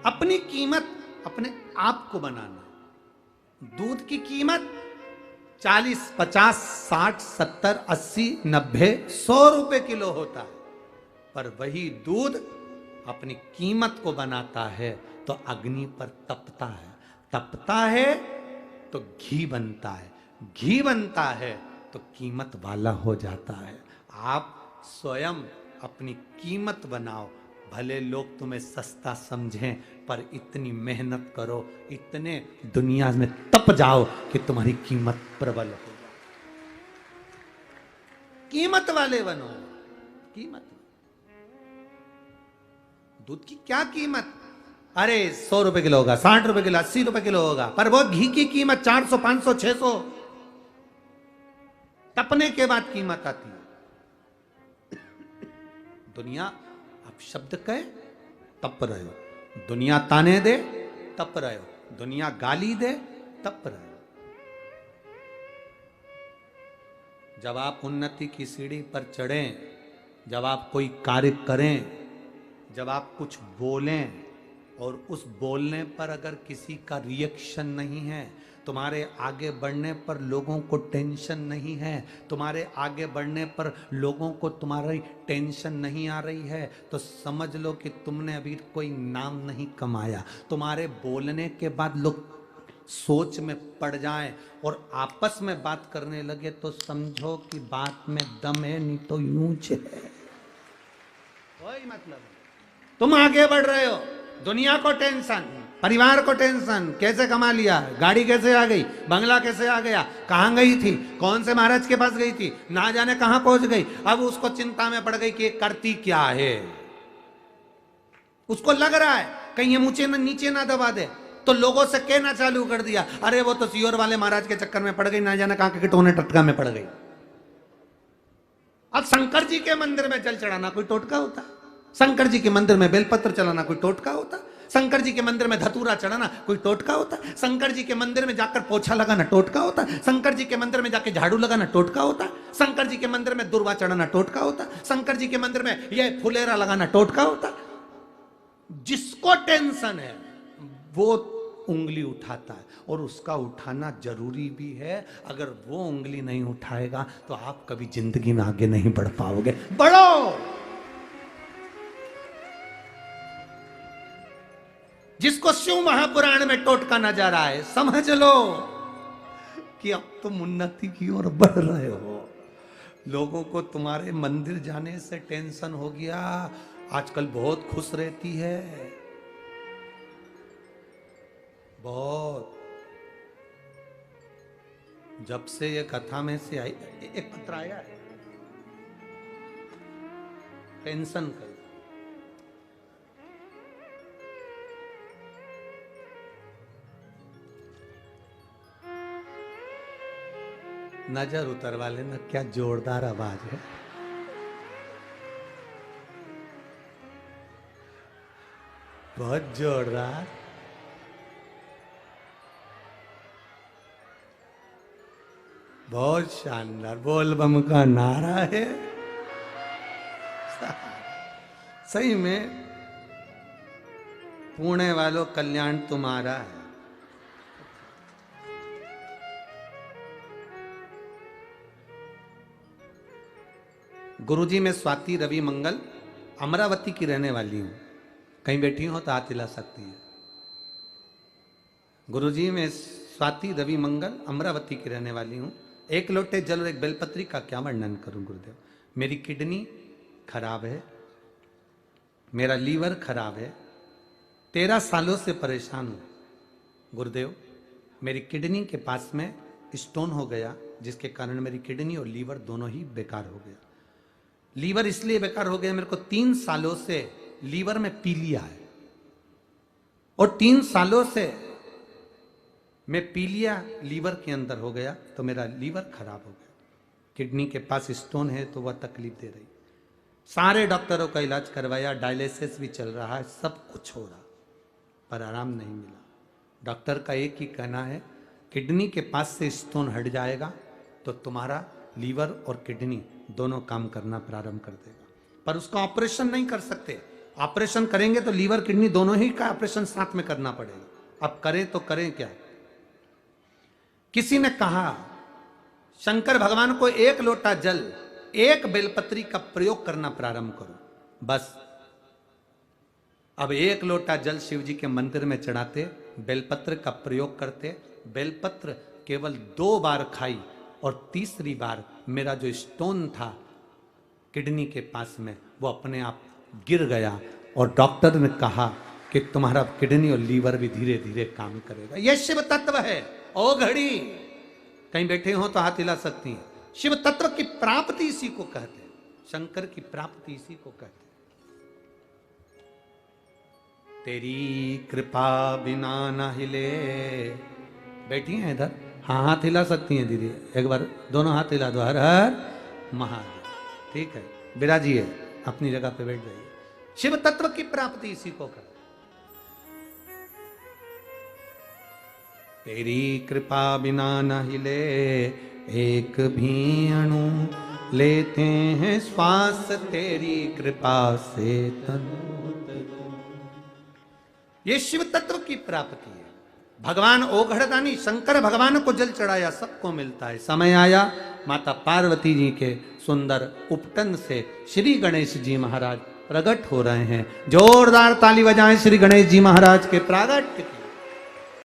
अपनी कीमत अपने आप को बनाना। दूध की कीमत 40, 50, 60, 70, 80, 90, 100 रुपए किलो होता है, पर वही दूध अपनी कीमत को बनाता है तो अग्नि पर तपता है, तपता है तो घी बनता है, घी बनता है तो कीमत वाला हो जाता है। आप स्वयं अपनी कीमत बनाओ, भले लोग तुम्हें सस्ता समझें, पर इतनी मेहनत करो, इतने दुनिया में तप जाओ कि तुम्हारी कीमत प्रबल हो जाए। कीमत वाले बनो। कीमत, दूध की क्या कीमत? अरे 100 रुपए किलो होगा, 60 रुपए किलो, 80 रुपए किलो होगा, पर वो घी की कीमत 400, 500, 600। तपने के बाद कीमत आती है। दुनिया आप शब्द कहे तप रहे हो, दुनिया ताने दे तप रहे हो, दुनिया गाली दे तप रहे हो। जब आप उन्नति की सीढ़ी पर चढ़ें, जब आप कोई कार्य करें, जब आप कुछ बोलें और उस बोलने पर अगर किसी का रिएक्शन नहीं है, तुम्हारे आगे बढ़ने पर लोगों को टेंशन नहीं है, तुम्हारे आगे बढ़ने पर लोगों को तुम्हारी टेंशन नहीं आ रही है, तो समझ लो कि तुमने अभी कोई नाम नहीं कमाया। तुम्हारे बोलने के बाद लोग सोच में पड़ जाएं और आपस में बात करने लगे तो समझो कि बात में दम है, नहीं तो यूंच है। वही मतलब है। तुम आगे बढ़ रहे हो, दुनिया को टेंशन, परिवार को टेंशन, कैसे कमा लिया, गाड़ी कैसे आ गई, बंगला कैसे आ गया, कहां गई थी, कौन से महाराज के पास गई थी, ना जाने कहां पहुंच गई। अब उसको चिंता में पड़ गई कि ये करती क्या है। उसको लग रहा है कहीं ये मुझे नीचे ना दबा दे, तो लोगों से कहना चालू कर दिया, अरे वो तो सियोर वाले महाराज के चक्कर में पड़ गई, ना जाने कहां के टोने टटका में पड़ गई। अब शंकर जी के मंदिर में जल चढ़ाना कोई टोटका होता? शंकर जी के मंदिर में बेलपत्र चलाना कोई टोटका होता? शंकर जी के मंदिर में धतूरा चढ़ाना कोई टोटका होता? शंकर जी के मंदिर में जाकर पोछा लगाना टोटका होता? शंकर जी के मंदिर में जाकर झाड़ू लगाना टोटका होता? शंकर जी के मंदिर में दुर्वा चढ़ाना टोटका होता? शंकर जी के मंदिर में यह फुलेरा लगाना टोटका होता? जिसको टेंशन है वो उंगली उठाता है, और उसका उठाना जरूरी भी है। अगर वो उंगली नहीं उठाएगा तो आप कभी जिंदगी में आगे नहीं बढ़ पाओगे। बढ़ो। जिसको शिव महापुराण में टोटका नजर आए, समझ लो कि अब तुम उन्नति की ओर बढ़ रहे हो। लोगों को तुम्हारे मंदिर जाने से टेंशन हो गया, आजकल बहुत खुश रहती है, बहुत। जब से ये कथा में से आई, एक पत्र आया है, टेंशन कर, नजर उतरवा लेना, क्या जोरदार आवाज है। बहुत जोरदार, बहुत शानदार, बोल बम का नारा है। सही में पुणे वालों कल्याण तुम्हारा है। गुरुजी मैं स्वाति रवि मंगल अमरावती की रहने वाली हूं, कहीं बैठी हो तो हाथ हिला सकती है। गुरुजी मैं स्वाति रवि मंगल अमरावती की रहने वाली हूं। एक लोटे जल और एक बेलपत्री का क्या वर्णन करूं गुरुदेव। मेरी किडनी खराब है, मेरा लीवर खराब है, 13 सालों से परेशान हूं गुरुदेव। मेरी किडनी के पास में स्टोन हो गया, जिसके कारण मेरी किडनी और लीवर दोनों ही बेकार हो गया। लीवर इसलिए बेकार हो गया, मेरे को 3 सालों से लीवर में पीलिया है, और 3 सालों से मैं पीलिया लीवर के अंदर हो गया, तो मेरा लीवर खराब हो गया। किडनी के पास स्टोन है तो वह तकलीफ दे रही। सारे डॉक्टरों का इलाज करवाया, डायलिसिस भी चल रहा है, सब कुछ हो रहा, पर आराम नहीं मिला। डॉक्टर का एक ही कहना है, किडनी के पास से स्टोन हट जाएगा तो तुम्हारा लीवर और किडनी दोनों काम करना प्रारंभ कर देगा, पर उसका ऑपरेशन नहीं कर सकते। ऑपरेशन करेंगे तो लीवर किडनी दोनों ही का ऑपरेशन साथ में करना पड़ेगा। अब करें तो करें क्या। किसी ने कहा शंकर भगवान को 1 लोटा जल 1 बेलपत्री का प्रयोग करना प्रारंभ करो, बस। अब 1 लोटा जल शिव जी के मंदिर में चढ़ाते, बेलपत्र का प्रयोग करते, बेलपत्र केवल 2 बार खाई, और तीसरी बार मेरा जो स्टोन था किडनी के पास में वो अपने आप गिर गया, और डॉक्टर ने कहा कि तुम्हारा किडनी और लीवर भी धीरे धीरे काम करेगा। यह शिव तत्व है। ओ घड़ी कहीं बैठे हो तो हाथ हिला सकती हैं। शिव तत्व की प्राप्ति इसी को कहते हैं, शंकर की प्राप्ति इसी को कहते हैं। तेरी कृपा बिना न हिले, बैठी हैं इधर, हाँ हाथ हिला सकती हैं दीदी, एक बार दोनों हाथ हिला दो, हर हर महादेव। ठीक है, विराजिए, अपनी जगह पे बैठ जाइए। शिव तत्व की प्राप्ति इसी को कहते हैं। तेरी कृपा बिना न हिले एक भी अणु, लेते हैं श्वास तेरी कृपा से तनु। ये शिव तत्व की प्राप्ति है। भगवान ओघड़दानी शंकर भगवान को जल चढ़ाया, सबको मिलता है। समय आया माता पार्वती जी के सुंदर उपटन से श्री गणेश जी महाराज प्रकट हो रहे हैं। जोरदार ताली बजाएं श्री गणेश जी महाराज के प्रागट्य की।